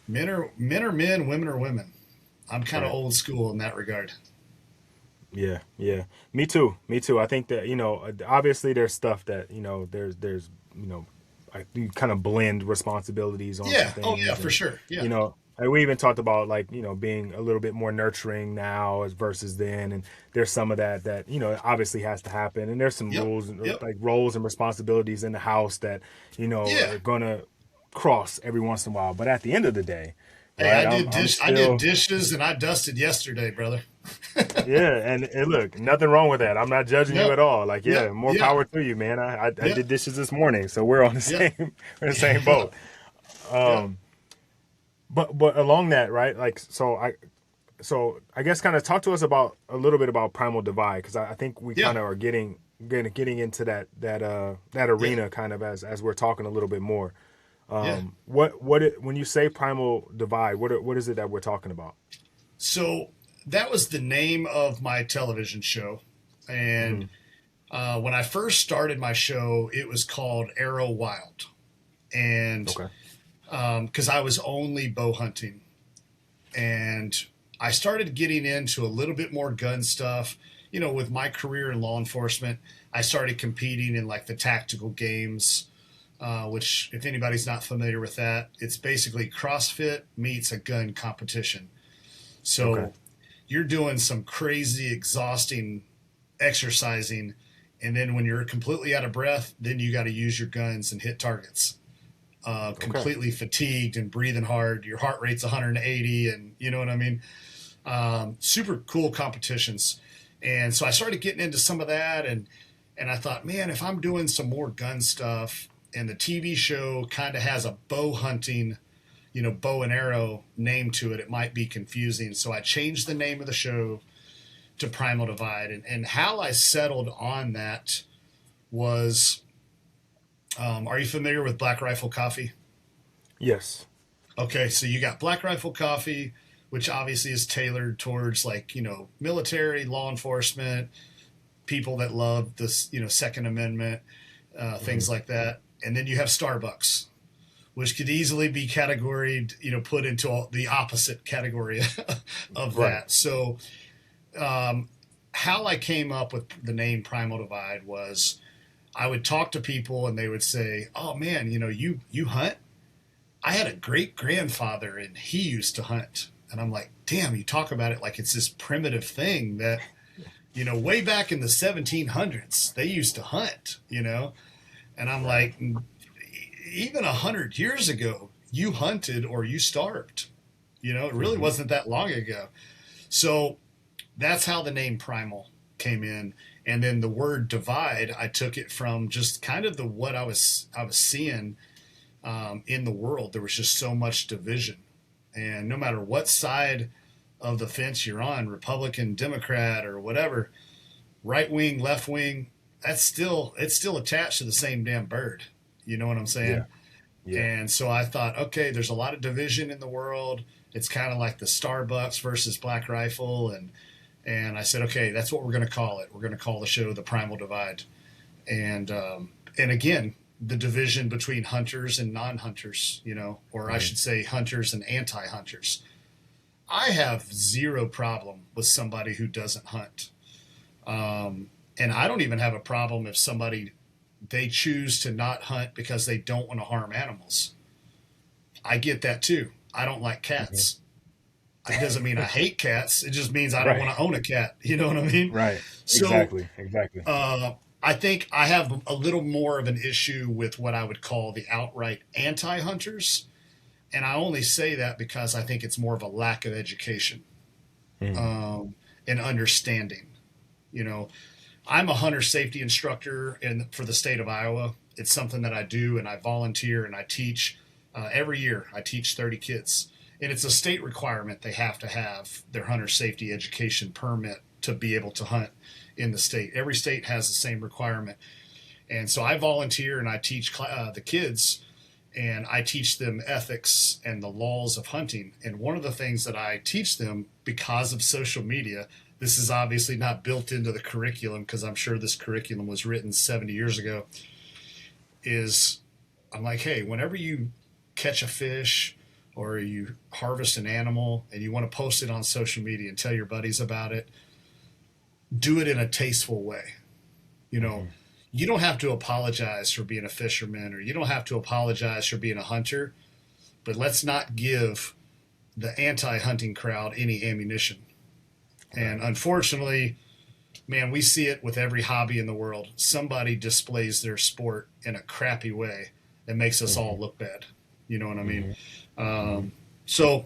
men are men, women are women. I'm kind of old school in that regard. Yeah. Me too. I think that, you know, obviously there's stuff that, you know, there's, you know, you kind of blend responsibilities on some things. Oh yeah, for sure. Yeah. You know, and we even talked about, like, you know, being a little bit more nurturing now versus then. And there's some of that, you know, obviously has to happen. And there's some rules, like roles and responsibilities in the house that, you know, are going to cross every once in a while. But at the end of the day, hey, right, I did dishes and I dusted yesterday, brother. Yeah, and look, nothing wrong with that. I'm not judging you at all. Like, more power to you, man. I did dishes this morning, so we're on the same boat. But along that, right? Like, so So I guess kind of talk to us about a little bit about Primal Divide, because I think we kind of are getting into that arena kind of as we're talking a little bit more. When you say Primal Divide, what is it that we're talking about? So that was the name of my television show. And when I first started my show, it was called Arrow Wild. And because I was only bow hunting. And I started getting into a little bit more gun stuff. You know, with my career in law enforcement, I started competing in like the tactical games, which if anybody's not familiar with that, it's basically CrossFit meets a gun competition. So you're doing some crazy, exhausting exercising. And then when you're completely out of breath, then you got to use your guns and hit targets. Completely fatigued and breathing hard. Your heart rate's 180 and you know what I mean? Super cool competitions. And so I started getting into some of that and I thought, man, if I'm doing some more gun stuff and the TV show kind of has a bow hunting, you know, bow and arrow name to it, it might be confusing. So I changed the name of the show to Primal Divide. And how I settled on that was, are you familiar with Black Rifle Coffee? Yes. Okay, so you got Black Rifle Coffee, which obviously is tailored towards like, you know, military, law enforcement, people that love this, you know, Second Amendment, things like that. And then you have Starbucks, which could easily be categoried, you know, put into the opposite category of that. So how I came up with the name Primal Divide was I would talk to people and they would say, oh man, you know, you hunt? I had a great grandfather and he used to hunt. And I'm like, damn, you talk about it like it's this primitive thing that, you know, way back in the 1700s, they used to hunt, you know? And I'm like, even 100 years ago, you hunted or you starved, you know, it really wasn't that long ago. So that's how the name Primal came in. And then the word divide, I took it from just kind of what I was seeing in the world. There was just so much division. And no matter what side of the fence you're on, Republican, Democrat, or whatever, right wing, left wing, it's still attached to the same damn bird. You know what I'm saying? Yeah. And so I thought, okay, there's a lot of division in the world. It's kind of like the Starbucks versus Black Rifle. And I said, okay, that's what we're going to call it. We're going to call the show the Primal Divide. And again, the division between hunters and non-hunters, you know, or I should say hunters and anti-hunters. I have zero problem with somebody who doesn't hunt. And I don't even have a problem if they choose to not hunt because they don't want to harm animals. I get that too. I don't like cats. It doesn't mean I hate cats. It just means I don't want to own a cat. You know what I mean? Right. So, exactly. I think I have a little more of an issue with what I would call the outright anti-hunters. And I only say that because I think it's more of a lack of education and understanding. You know, I'm a hunter safety instructor for the state of Iowa. It's something that I do, and I volunteer and I teach every year. I teach 30 kids. And it's a state requirement. They have to have their hunter safety education permit to be able to hunt in the state. Every state has the same requirement. And so I volunteer and I teach the kids, and I teach them ethics and the laws of hunting. And one of the things that I teach them, because of social media, this is obviously not built into the curriculum because I'm sure this curriculum was written 70 years ago, is I'm like, hey, whenever you catch a fish or you harvest an animal and you want to post it on social media and tell your buddies about it, do it in a tasteful way. You know, you don't have to apologize for being a fisherman, or you don't have to apologize for being a hunter, but let's not give the anti-hunting crowd any ammunition. And unfortunately, man, we see it with every hobby in the world. Somebody displays their sport in a crappy way that makes us all look bad. You know what I mean? So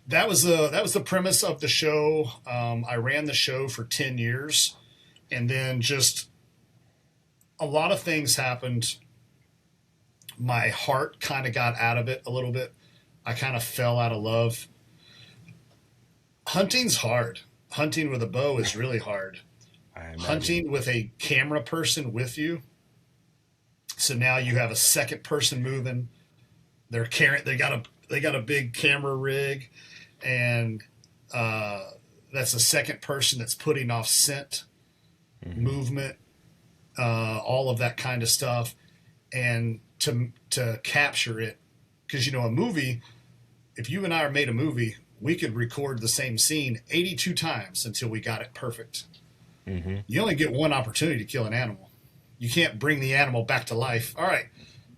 that was the premise of the show. I ran the show for 10 years, and then just a lot of things happened. My heart kind of got out of it a little bit. I kind of fell out of love. Hunting's hard. Hunting with a bow is really hard. Hunting with a camera person with you. So now you have a second person moving. They're carrying. They got a big camera rig, and that's a second person that's putting off scent, movement, all of that kind of stuff, and to capture it, because a movie. If you and I made a movie, we could record the same scene 82 times until we got it perfect. Mm-hmm. You only get one opportunity to kill an animal. You can't bring the animal back to life. All right,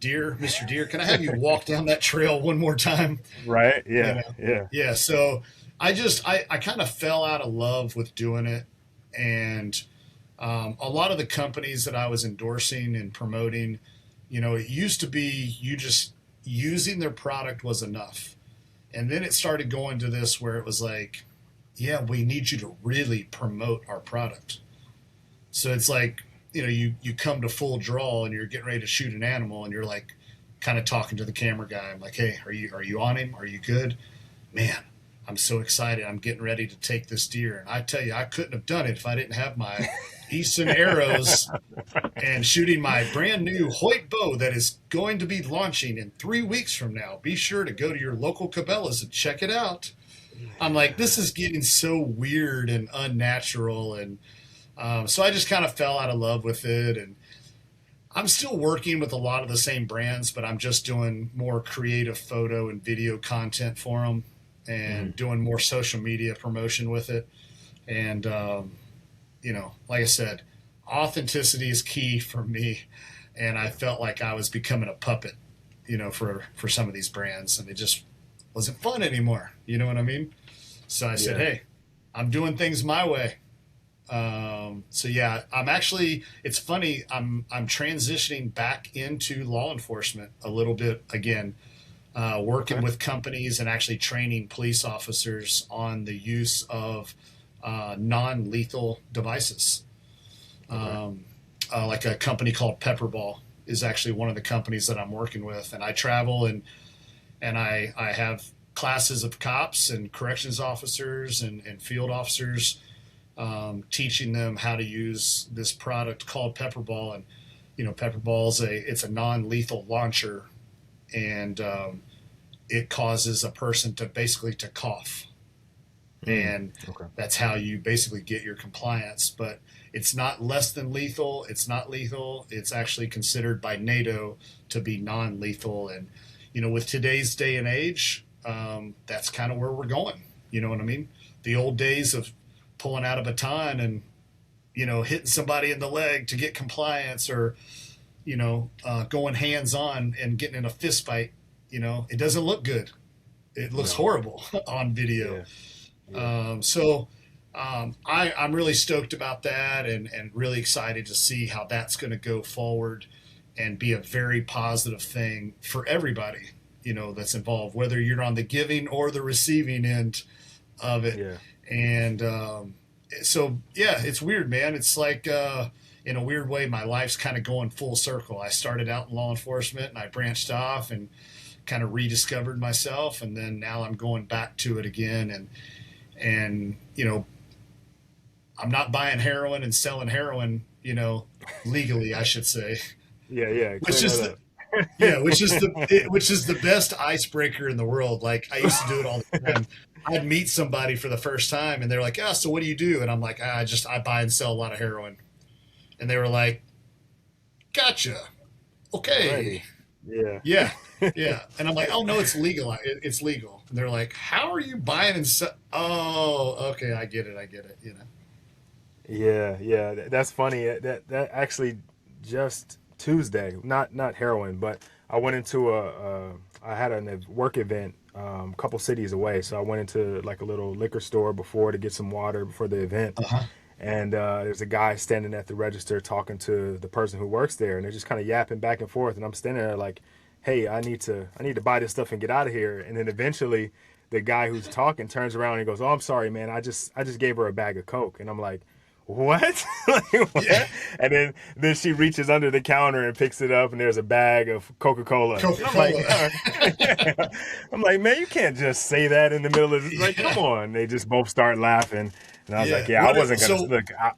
deer, Mr. Deer, can I have you walk down that trail one more time? Right. Yeah. Yeah. Yeah. So I kind of fell out of love with doing it. And a lot of the companies that I was endorsing and promoting, it used to be you just using their product was enough. And then it started going to this where it was like, yeah, we need you to really promote our product. So it's like, you come to full draw and you're getting ready to shoot an animal and you're like kind of talking to the camera guy. I'm like, hey, are you on him? Are you good? Man, I'm so excited. I'm getting ready to take this deer. And I tell you, I couldn't have done it if I didn't have my Easton arrows and shooting my brand new Hoyt bow that is going to be launching in 3 weeks from now. Be sure to go to your local Cabela's and check it out. I'm like, this is getting so weird and unnatural. And so I just kind of fell out of love with it. And I'm still working with a lot of the same brands, but I'm just doing more creative photo and video content for them and doing more social media promotion with it. And, like I said, authenticity is key for me. And I felt like I was becoming a puppet, for some of these brands, and it just wasn't fun anymore. You know what I mean? So I said, hey, I'm doing things my way. So yeah, it's funny. I'm transitioning back into law enforcement a little bit again, working with companies and actually training police officers on the use of non-lethal devices. Like a company called Pepperball is actually one of the companies that I'm working with, and I travel and I have classes of cops and corrections officers and field officers, teaching them how to use this product called Pepperball. And Pepperball it's a non-lethal launcher, and it causes a person to cough. And that's how you basically get your compliance. But it's not less than lethal. It's not lethal. It's actually considered by NATO to be non-lethal. And, with today's day and age, that's kind of where we're going. You know what I mean? The old days of pulling out a baton and, hitting somebody in the leg to get compliance, or, going hands-on and getting in a fist fight, it doesn't look good. It looks horrible on video. Yeah. I'm really stoked about that and really excited to see how that's going to go forward and be a very positive thing for everybody, that's involved, whether you're on the giving or the receiving end of it. Yeah. And, so yeah, it's weird, man. It's like, in a weird way, my life's kind of going full circle. I started out in law enforcement and I branched off and kind of rediscovered myself. And then now I'm going back to it again. And I'm not buying heroin and selling heroin, legally, I should say. Yeah. Which is the best icebreaker in the world. Like, I used to do it all the time. I'd meet somebody for the first time and they're like, so what do you do? And I'm like, I buy and sell a lot of heroin. And they were like, gotcha. Okay. Alrighty. Yeah. And I'm like, oh no, it's legal. It's legal. And they're like, how are you buying and selling? Oh, okay. I get it. Yeah. That's funny. That actually just Tuesday, not heroin, but I went into I had a work event a couple cities away. So I went into like a little liquor store before to get some water before the event. And there's a guy standing at the register talking to the person who works there, and they're just kind of yapping back and forth. And I'm standing there like, hey, I need to buy this stuff and get out of here. And then eventually the guy who's talking turns around and goes, oh, I'm sorry, man. I just gave her a bag of Coke. And I'm like, what? Like, what? Yeah. And then she reaches under the counter and picks it up, and there's a bag of Coca-Cola. Coca-Cola. I'm like, man, you can't just say that in the middle of like, come on. They just both start laughing, and I was like, I wasn't gonna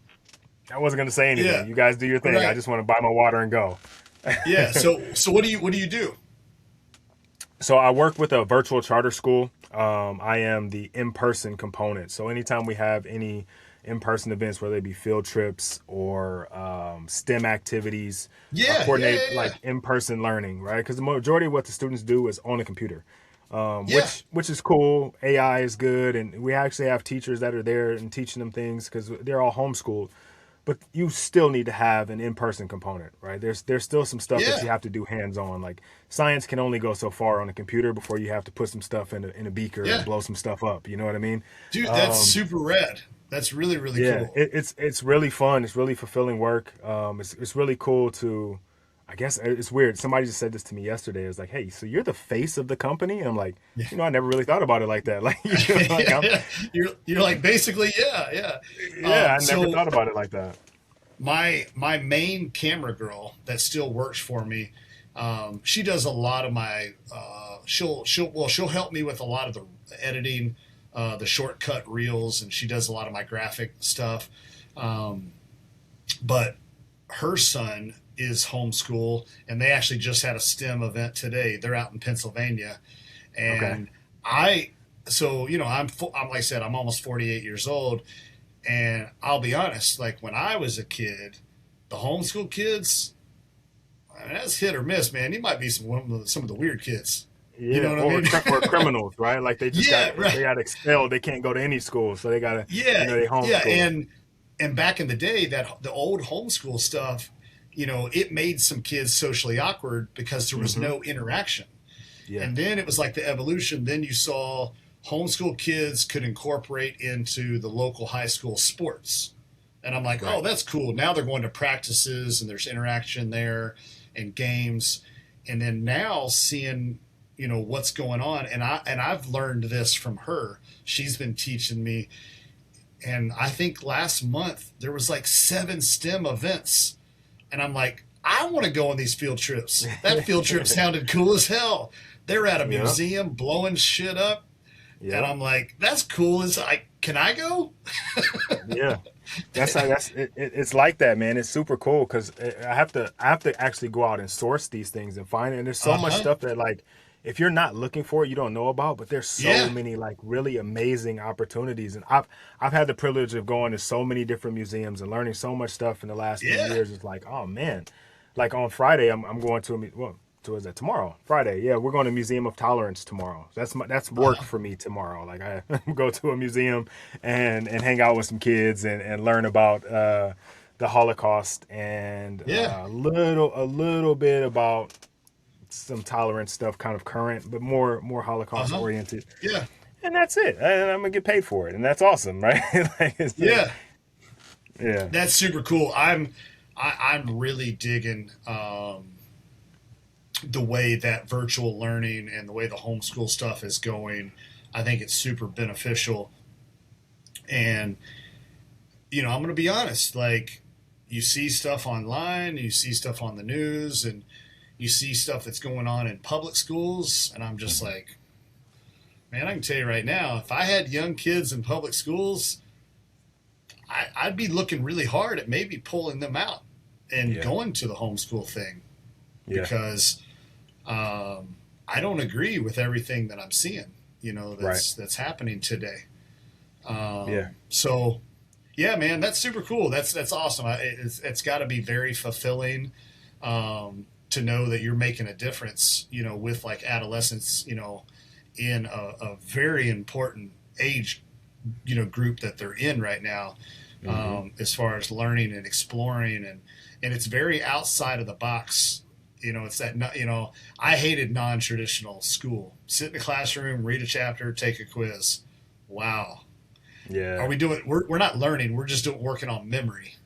I wasn't gonna say anything. Yeah. You guys do your thing. Right. I just want to buy my water and go. Yeah. So what do you do? So I work with a virtual charter school. I am the in-person component. So anytime we have any in-person events, whether they be field trips or STEM activities, I coordinate like in-person learning, right? Because the majority of what the students do is on a computer, which is cool. AI is good, and we actually have teachers that are there and teaching them things because they're all homeschooled. But you still need to have an in-person component, right? There's still some stuff that you have to do hands-on. Like science can only go so far on a computer before you have to put some stuff in a beaker and blow some stuff up. You know what I mean? Dude, that's super rad. That's really, really cool. It's really fun. It's really fulfilling work. It's really cool to, I guess it's weird. Somebody just said this to me yesterday. It was like, hey, so you're the face of the company? And I'm like, I never really thought about it like that. Like, you're like, basically, yeah. I never thought about it like that. My main camera girl that still works for me, she does a lot of my, she'll help me with a lot of the editing, the shortcut reels, and she does a lot of my graphic stuff. But her son is homeschool, and they actually just had a STEM event today. They're out in Pennsylvania, and I'm like I said, I'm almost 48 years old, and I'll be honest, like when I was a kid, the homeschool kids, I mean, that's hit or miss, man. You might be some of the weird kids. Yeah, you know what I mean? Or criminals, right? Like they just they got expelled. They can't go to any school, so they got to they homeschool. Yeah, and back in the day, that the old homeschool stuff, it made some kids socially awkward because there was no interaction. Yeah. And then it was like the evolution. Then you saw homeschool kids could incorporate into the local high school sports. And I'm like, oh, that's cool. Now they're going to practices and there's interaction there and games. And then now seeing, what's going on. And I've learned this from her. She's been teaching me. And I think last month there was like 7 STEM events. And I'm like, I want to go on these field trips. That field trip sounded cool as hell. They're at a museum blowing shit up. Yeah. And I'm like, that's cool. Can I go? Yeah. It's like that, man. It's super cool because I have to actually go out and source these things and find it. And there's so much stuff that, like, if you're not looking for it, you don't know about. But there's so many like really amazing opportunities, and I've had the privilege of going to so many different museums and learning so much stuff in the last few years. It's like, oh man, like on Friday I'm going to tomorrow? Friday, yeah, we're going to Museum of Tolerance tomorrow. That's work for me tomorrow. Like I go to a museum and hang out with some kids and learn about the Holocaust and a little bit about some tolerance stuff, kind of current, but more Holocaust oriented. Yeah. And that's it. And I'm gonna get paid for it, and that's awesome, right? Yeah. That's super cool. I'm really digging the way that virtual learning and the way the homeschool stuff is going. I think it's super beneficial. And I'm going to be honest, like you see stuff online, you see stuff on the news, and you see stuff that's going on in public schools, and I'm just like, man, I can tell you right now, if I had young kids in public schools, I'd be looking really hard at maybe pulling them out and going to the homeschool thing because I don't agree with everything that I'm seeing, that's happening today. So, yeah, man, that's super cool. That's awesome. It's got to be very fulfilling to know that you're making a difference, with like adolescents, in a very important age, group that they're in right now, as far as learning and exploring, and it's very outside of the box. It's that, I hated non-traditional school. Sit in a classroom, read a chapter, take a quiz. Wow. Yeah. Are we doing, we're not learning. We're just working on memory.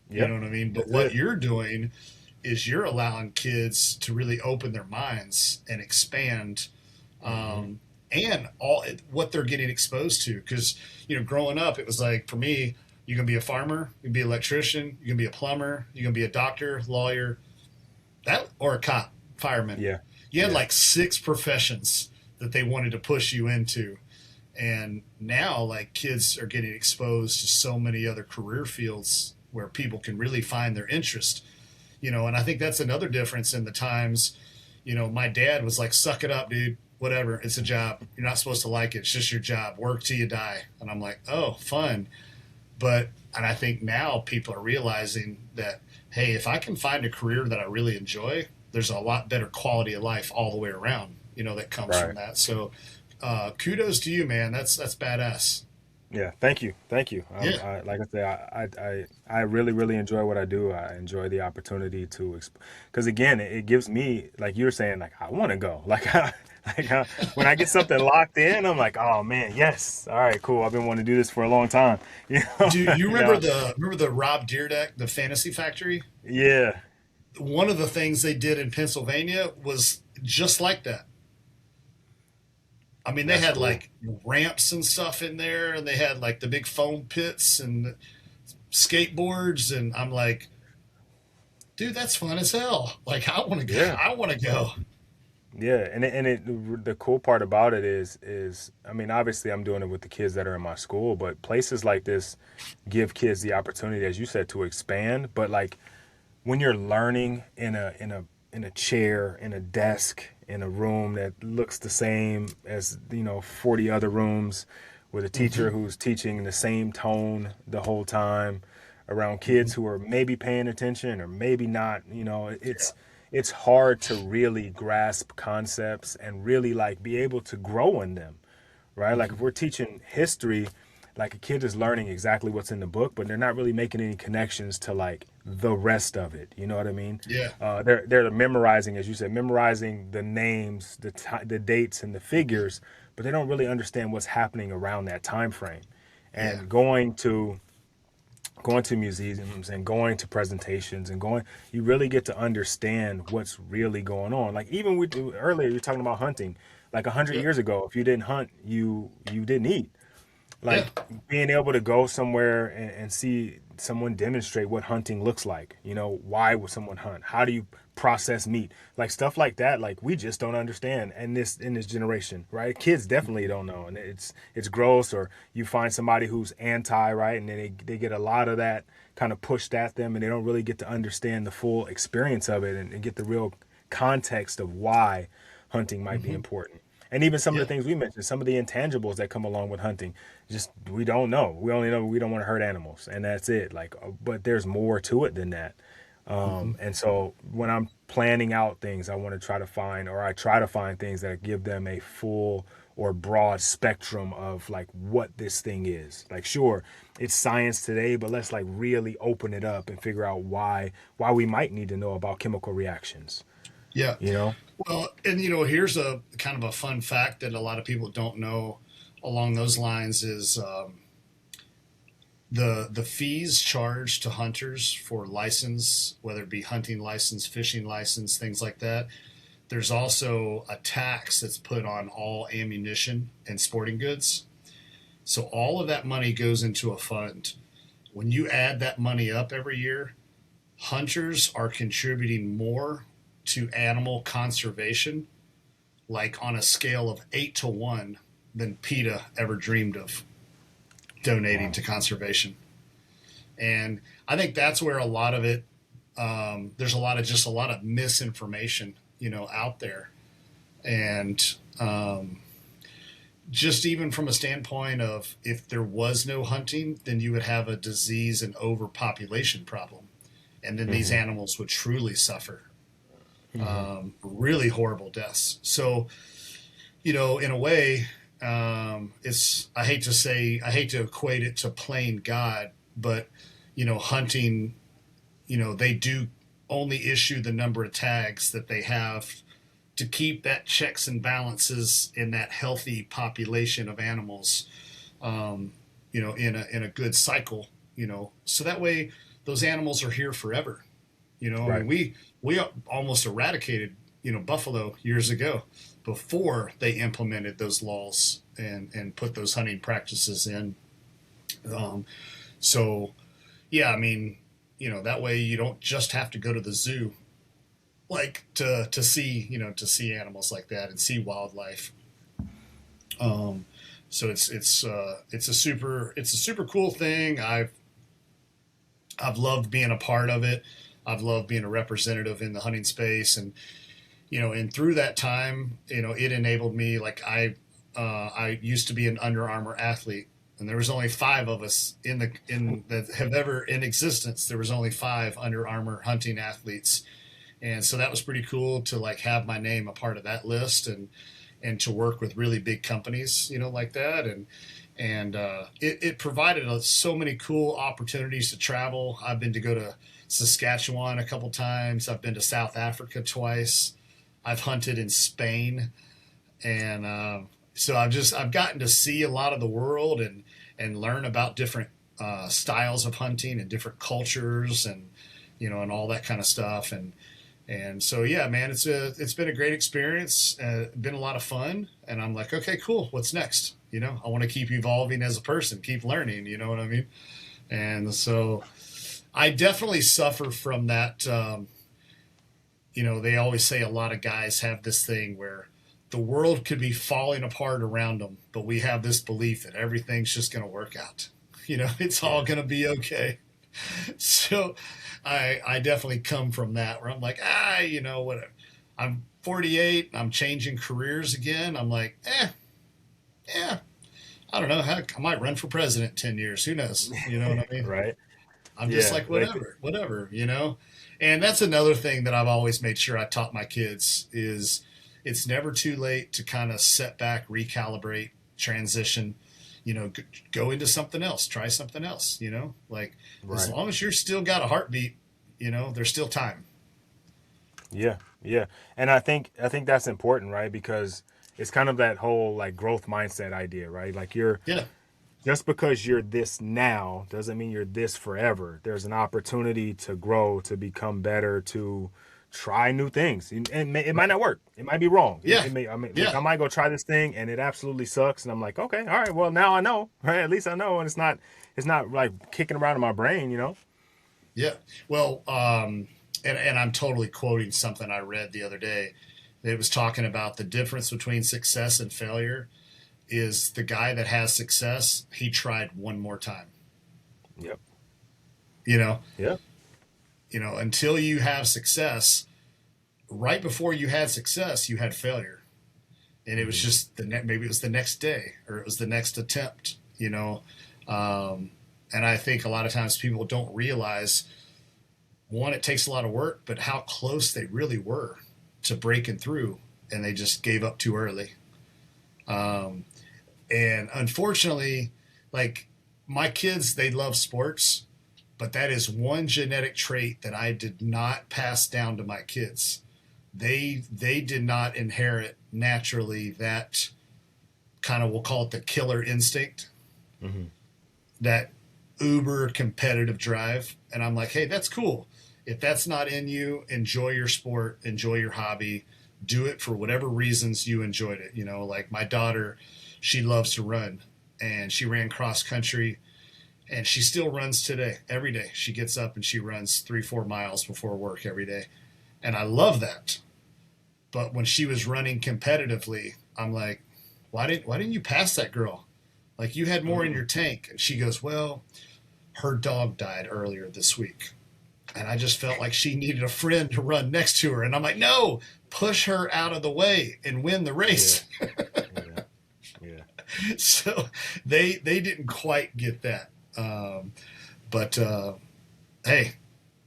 You know what I mean? But what you're doing is you're allowing kids to really open their minds and expand, and all what they're getting exposed to. Because, growing up, it was like, for me, You can be a farmer, you can be an electrician, you can be a plumber, you can be a doctor, lawyer, or a cop, fireman. Yeah. You had like 6 professions that they wanted to push you into. And now like kids are getting exposed to so many other career fields where people can really find their interest, and I think that's another difference in the times. My dad was like, suck it up, dude, whatever. It's a job. You're not supposed to like it. It's just your job. Work till you die. And I'm like, oh, fun. And I think now people are realizing that, hey, if I can find a career that I really enjoy, there's a lot better quality of life all the way around, that comes from that. So kudos to you, man. That's badass. Yeah. Thank you. Like I said, I really, really enjoy what I do. I enjoy the opportunity to, because again, it gives me, like you were saying, like, I want to go. When I get something locked in, I'm like, oh man, yes. All right, cool. I've been wanting to do this for a long time. Do you remember the Rob Dyrdek, the Fantasy Factory? Yeah. One of the things they did in Pennsylvania was just like that. I mean, they had like ramps and stuff in there, and they had like the big foam pits and skateboards, and I'm like, dude, that's fun as hell. Like, I want to go. Yeah. I want to go. Yeah, the cool part about it is I mean, obviously I'm doing it with the kids that are in my school, but places like this give kids the opportunity, as you said, to expand. But like when you're learning in a chair, in a desk, in a room that looks the same as 40 other rooms, with a teacher who's teaching the same tone the whole time, around kids who are maybe paying attention or maybe not, it's hard to really grasp concepts and really like be able to grow in them, right? Like if we're teaching history, like a kid is learning exactly what's in the book, but they're not really making any connections to like the rest of it. You know what I mean? Yeah. They're memorizing, as you said, memorizing the names, the dates and the figures, but they don't really understand what's happening around that time frame. And going to museums and going to presentations and you really get to understand what's really going on. Like even earlier, you're talking about hunting, like 100 years ago, if you didn't hunt, you didn't eat. Like being able to go somewhere and see someone demonstrate what hunting looks like, why would someone hunt? How do you process meat? Like stuff like that. Like we just don't understand in this generation, right? Kids definitely don't know. And it's gross, or you find somebody who's anti, right? And then they get a lot of that kind of pushed at them, and they don't really get to understand the full experience of it and get the real context of why hunting might be important. And even some of the things we mentioned, some of the intangibles that come along with hunting, just we don't know. We only know we don't want to hurt animals, and that's it. Like, but there's more to it than that. And so when I'm planning out things, I try to find things that give them a full or broad spectrum of like what this thing is. Like, sure, it's science today, but let's like really open it up and figure out why we might need to know about chemical reactions. Yeah. Well, and here's a kind of a fun fact that a lot of people don't know along those lines is the fees charged to hunters for license, whether it be hunting license, fishing license, things like that. There's also a tax that's put on all ammunition and sporting goods. So all of that money goes into a fund. When you add that money up every year, hunters are contributing more to animal conservation, like on a scale of 8-1 than PETA ever dreamed of donating to conservation. And I think that's where a lot of it, there's a lot of misinformation, out there. And just even from a standpoint of if there was no hunting, then you would have a disease and overpopulation problem. And then these animals would truly suffer. Really horrible deaths. So, in a way, I hate to equate it to playing God, but, hunting, they do only issue the number of tags that they have to keep that checks and balances in that healthy population of animals, in a good cycle, so that way those animals are here forever. Right. I mean, we almost eradicated, buffalo years ago before they implemented those laws and put those hunting practices in. So, yeah, I mean, that way you don't just have to go to the zoo, like to see, to see animals like that and see wildlife. So it's a super cool thing. I've loved being a part of it. I've loved being a representative in the hunting space, and through that time, it enabled me. Like I used to be an Under Armour athlete, and there was only 5 of us in that have ever in existence. There was only 5 Under Armour hunting athletes, and so that was pretty cool to like have my name a part of that list and to work with really big companies, like that, and it provided us so many cool opportunities to travel. I've been to go to Saskatchewan a couple times. I've been to South Africa twice. I've hunted in Spain, and so I've gotten to see a lot of the world and learn about different styles of hunting and different cultures and and all that kind of stuff. And so, yeah, man, it's been a great experience, been a lot of fun. And I'm like, okay, cool. What's next? I want to keep evolving as a person, keep learning, you know what I mean? And so I definitely suffer from that. They always say a lot of guys have this thing where the world could be falling apart around them, but we have this belief that everything's just going to work out. It's all going to be okay. So I definitely come from that where I'm like, whatever. I'm 48. I'm changing careers again. I'm like, yeah, I don't know. Heck, I might run for president in 10 years. Who knows? You know what I mean? Right. I'm just like, whatever. And that's another thing that I've always made sure I taught my kids is it's never too late to kind of set back, recalibrate, transition, go into something else, try something else, like as long as you're still got a heartbeat, there's still time. Yeah. Yeah. And I think that's important, right? Because it's kind of that whole like growth mindset idea, right? Like just because you're this now doesn't mean you're this forever. There's an opportunity to grow, to become better, to try new things. And it might not work. It might be wrong. Yeah. I might go try this thing and it absolutely sucks. And I'm like, okay, all right, well, now I know, right? At least I know. And it's not like kicking around in my brain, Yeah. Well, and I'm totally quoting something I read the other day. It was talking about the difference between success and failure is the guy that has success, he tried one more time. Yep. Yeah. Until you have success, right before you had success, you had failure. And it was just maybe it was the next day or it was the next attempt, and I think a lot of times people don't realize, one, it takes a lot of work, but how close they really were to breaking through, and they just gave up too early. And unfortunately, like my kids, they love sports, but that is one genetic trait that I did not pass down to my kids. They did not inherit naturally that kind of, we'll call it the killer instinct, that uber competitive drive. And I'm like, hey, that's cool. If that's not in you, enjoy your sport, enjoy your hobby, do it for whatever reasons you enjoyed it. Like my daughter, she loves to run, and she ran cross country, and she still runs today. Every day she gets up and she runs 3-4 miles before work every day. And I love that. But when she was running competitively, I'm like, why didn't you pass that girl? Like, you had more in your tank. And she goes, well, her dog died earlier this week, and I just felt like she needed a friend to run next to her. And I'm like, no, push her out of the way and win the race. Yeah. So they didn't quite get that. But hey,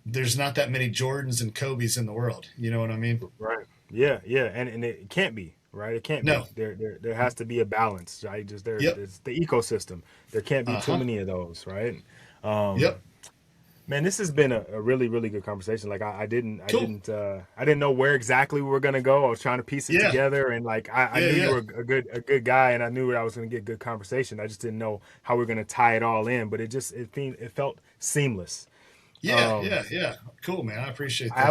there's not that many Jordans and Kobes in the world. You know what I mean? Right. Yeah. And it can't be, right? It can't No. be. There has to be a balance, right? Just it's the ecosystem. There can't be too many of those, right? Yep. Man, this has been a really, really good conversation. Like I didn't know where exactly we were gonna go. I was trying to piece it together, and like I knew you were a good guy, and I knew I was gonna get good conversation. I just didn't know how we are gonna tie it all in, but it felt seamless. Yeah. Cool, man. I appreciate that. I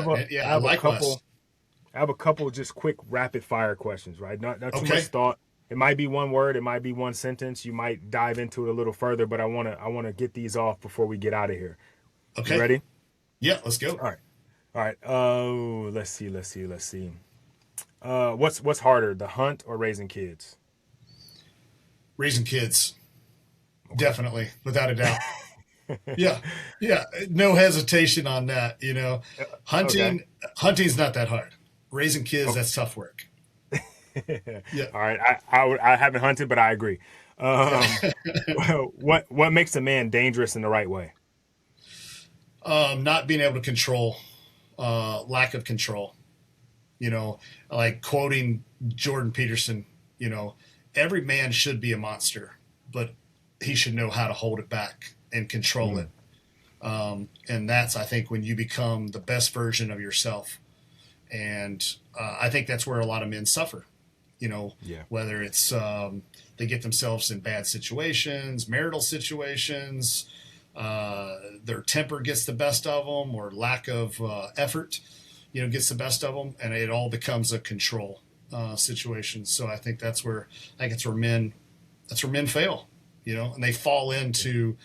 have a couple just quick rapid fire questions, right? Not too much thought It might be one word, it might be one sentence. You might dive into it a little further, but I wanna get these off before we get out of here. Okay. You ready? Yeah, let's go. All right. Let's see. What's harder, the hunt or raising kids? Raising kids. Okay. Definitely, without a doubt. Yeah. No hesitation on that. Hunting's not that hard. Raising kids, that's tough work. Yeah. All right. I haven't hunted, but I agree. What makes a man dangerous in the right way? Not being able to control, lack of control. Like quoting Jordan Peterson, every man should be a monster, but he should know how to hold it back and control it. And that's, I think, when you become the best version of yourself. And I think that's where a lot of men suffer, whether it's they get themselves in bad situations, marital situations, their temper gets the best of them, or lack of effort, gets the best of them, and it all becomes a control situation. So I think that's where men fail, and they fall into,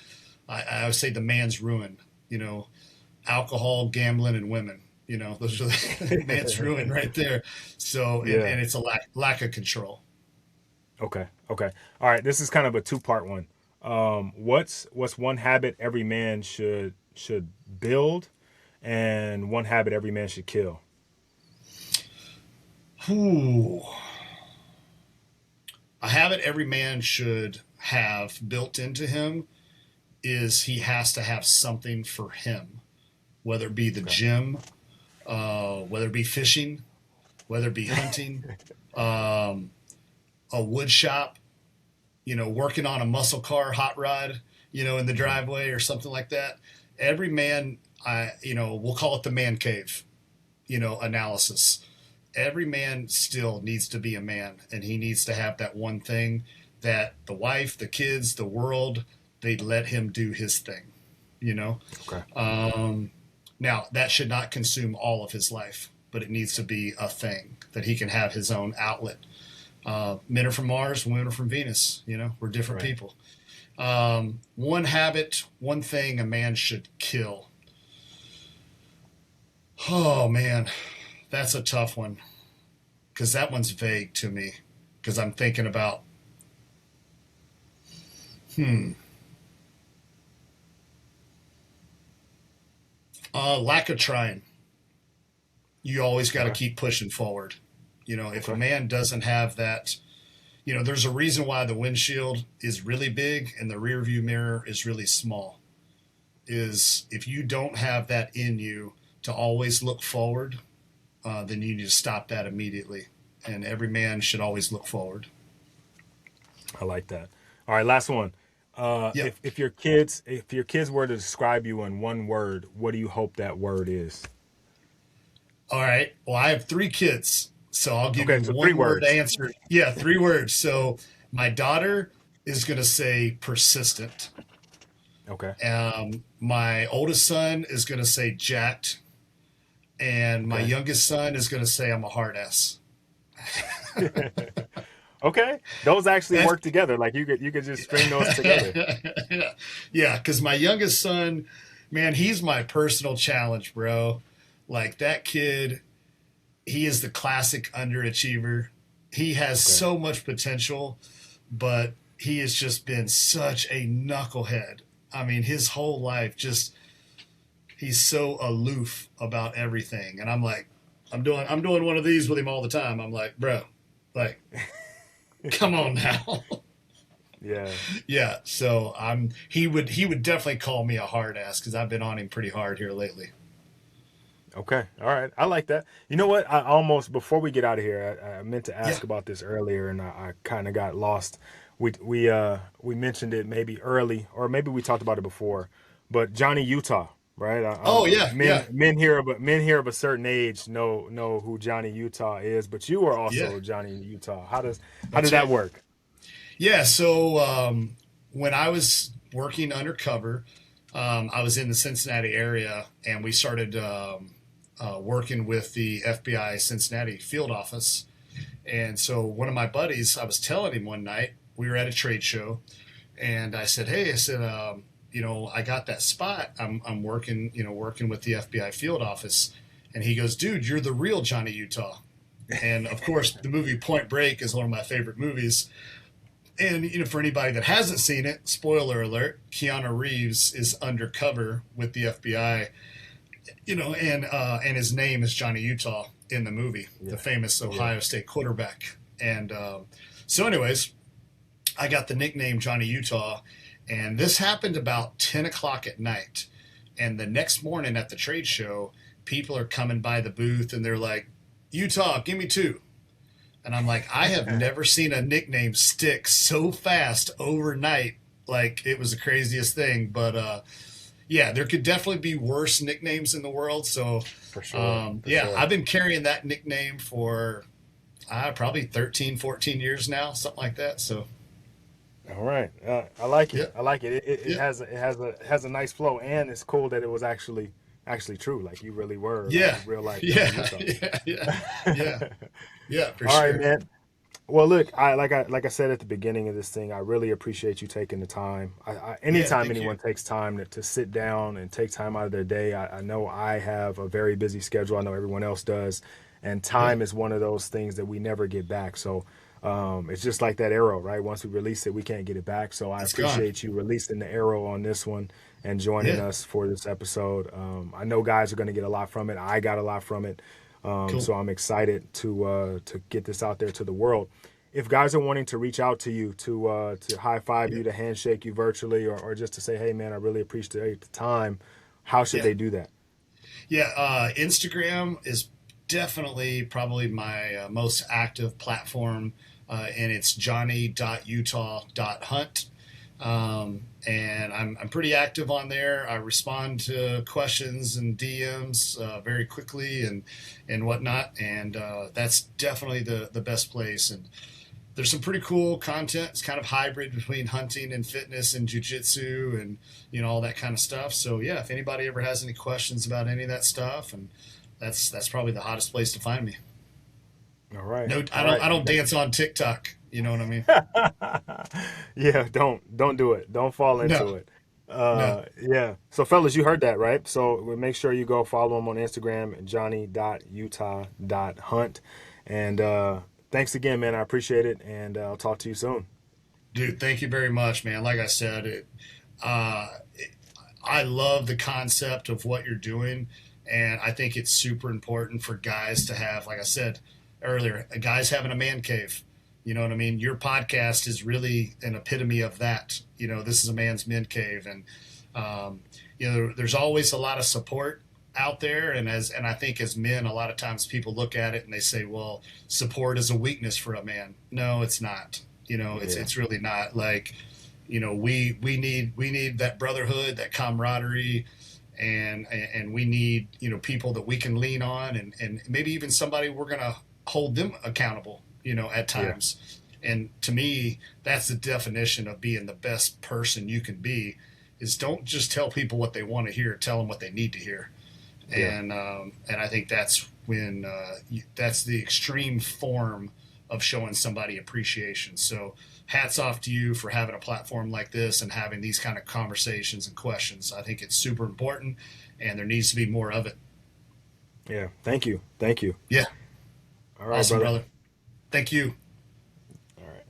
I would say, the man's ruin, alcohol, gambling, and women. Those are the man's ruin right there. So, and it's a lack of control. Okay. All right. This is kind of a two-part one. What's one habit every man should build, and one habit every man should kill? A habit every man should have built into him is he has to have something for him, whether it be the gym, whether it be fishing, whether it be hunting, a wood shop, working on a muscle car, hot rod, in the driveway or something like that. Every man, we'll call it the man cave, analysis. Every man still needs to be a man, and he needs to have that one thing that the wife, the kids, the world, they let him do his thing, Okay. Now, that should not consume all of his life, but it needs to be a thing that he can have his own outlet. Men are from Mars, women are from Venus. We're different people. One habit, one thing a man should kill. Oh, man, that's a tough one, because that one's vague to me, because I'm thinking about, lack of trying. You always got to keep pushing forward. If a man doesn't have that, there's a reason why the windshield is really big and the rear view mirror is really small. Is if you don't have that in you to always look forward, then you need to stop that immediately. And every man should always look forward. I like that. All right, last one. If your kids were to describe you in one word, what do you hope that word is? All right. Well, I have 3 kids, so I'll give you one word answer. Yeah, 3 words. So my daughter is going to say persistent. Okay. My oldest son is going to say jacked, and my youngest son is going to say I'm a hard ass. Okay, those actually work together. Like you could just string those together. Yeah, because my youngest son, man, he's my personal challenge, bro. Like that kid, he is the classic underachiever. He has so much potential, but he has just been such a knucklehead. I mean, his whole life he's so aloof about everything. And I'm like, I'm doing one of these with him all the time. I'm like, bro, like, come on now. Yeah. So he would definitely call me a hard ass, because I've been on him pretty hard here lately. Okay. All right. I like that. You know what? I almost, before we get out of here, I meant to ask about this earlier, and I kind of got lost. We mentioned it maybe early, or maybe we talked about it before, but Johnny Utah, right? Men here of a certain age know who Johnny Utah is, but you are also Johnny Utah. How does that work? Yeah. So when I was working undercover, I was in the Cincinnati area, and we started working with the FBI Cincinnati field office. And so one of my buddies, I was telling him one night, we were at a trade show, and I said, hey, I got that spot. I'm working, working with the FBI field office. And he goes, dude, you're the real Johnny Utah. And of course, the movie Point Break is one of my favorite movies. And, for anybody that hasn't seen it, spoiler alert, Keanu Reeves is undercover with the FBI, and his name is Johnny Utah in the movie, the famous Ohio State quarterback. And so anyways, I got the nickname Johnny Utah, and this happened about 10 o'clock at night. And the next morning at the trade show, people are coming by the booth and they're like, Utah, give me 2. And I'm like, I have never seen a nickname stick so fast overnight. Like, it was the craziest thing. But, there could definitely be worse nicknames in the world. So, For sure. I've been carrying that nickname for probably 13, 14 years now, something like that. So, all right. I like it. Yeah. I like it. It has a nice flow, and it's cool that it was actually true. Like, you really were. Like, real life. Yeah, for All sure. right, man. Well, look, like I said at the beginning of this thing, I really appreciate you taking the time. Anytime anyone takes time to sit down and take time out of their day, I know I have a very busy schedule. I know everyone else does, and time is one of those things that we never get back. So it's just like that arrow, right? Once we release it, we can't get it back. So I appreciate you releasing the arrow on this one and joining us for this episode. I know guys are going to get a lot from it. I got a lot from it. Cool. So I'm excited to get this out there to the world. If guys are wanting to reach out to you, to high five you, to handshake you virtually, or just to say, hey, man, I really appreciate the time, how should they do that? Yeah, Instagram is definitely probably my most active platform, and it's johnny.utah.hunt. And I'm pretty active on there. I respond to questions and DMs very quickly and whatnot, and that's definitely the best place. And there's some pretty cool content. It's kind of hybrid between hunting and fitness and jiu-jitsu and all that kind of stuff. So yeah, if anybody ever has any questions about any of that stuff, and that's probably the hottest place to find me. All right. No, I don't dance on TikTok. You know what I mean? Yeah, don't do it. Don't fall into it. No. Yeah. So fellas, you heard that, right? So make sure you go follow him on Instagram, johnny.utah.hunt. And thanks again, man. I appreciate it. And I'll talk to you soon. Dude, thank you very much, man. Like I said, I love the concept of what you're doing. And I think it's super important for guys to have, like I said earlier, guys having a man cave. You know what I mean? Your podcast is really an epitome of that. This is a man's men cave. And, there's always a lot of support out there. And I think as men, a lot of times people look at it and they say, well, support is a weakness for a man. No, it's not. It's really not. Like, we need that brotherhood, that camaraderie, and we need, people that we can lean on, and maybe even somebody we're going to hold them accountable, at times. Yeah. And to me, that's the definition of being the best person you can be, is don't just tell people what they want to hear, tell them what they need to hear. Yeah. And I think that's when, that's the extreme form of showing somebody appreciation. So hats off to you for having a platform like this and having these kind of conversations and questions. I think it's super important, and there needs to be more of it. Yeah. Thank you. Yeah. All right, awesome, brother. Thank you. All right.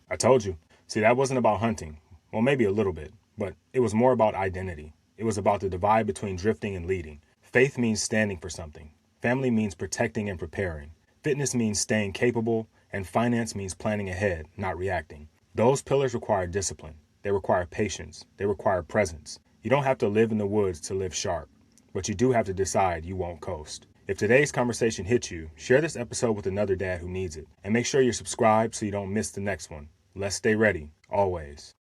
I told you. See, that wasn't about hunting. Well, maybe a little bit, but it was more about identity. It was about the divide between drifting and leading. Faith means standing for something. Family means protecting and preparing. Fitness means staying capable, and finance means planning ahead, not reacting. Those pillars require discipline. They require patience. They require presence. You don't have to live in the woods to live sharp, but you do have to decide you won't coast. If today's conversation hit you, share this episode with another dad who needs it, and make sure you're subscribed so you don't miss the next one. Let's stay ready, always.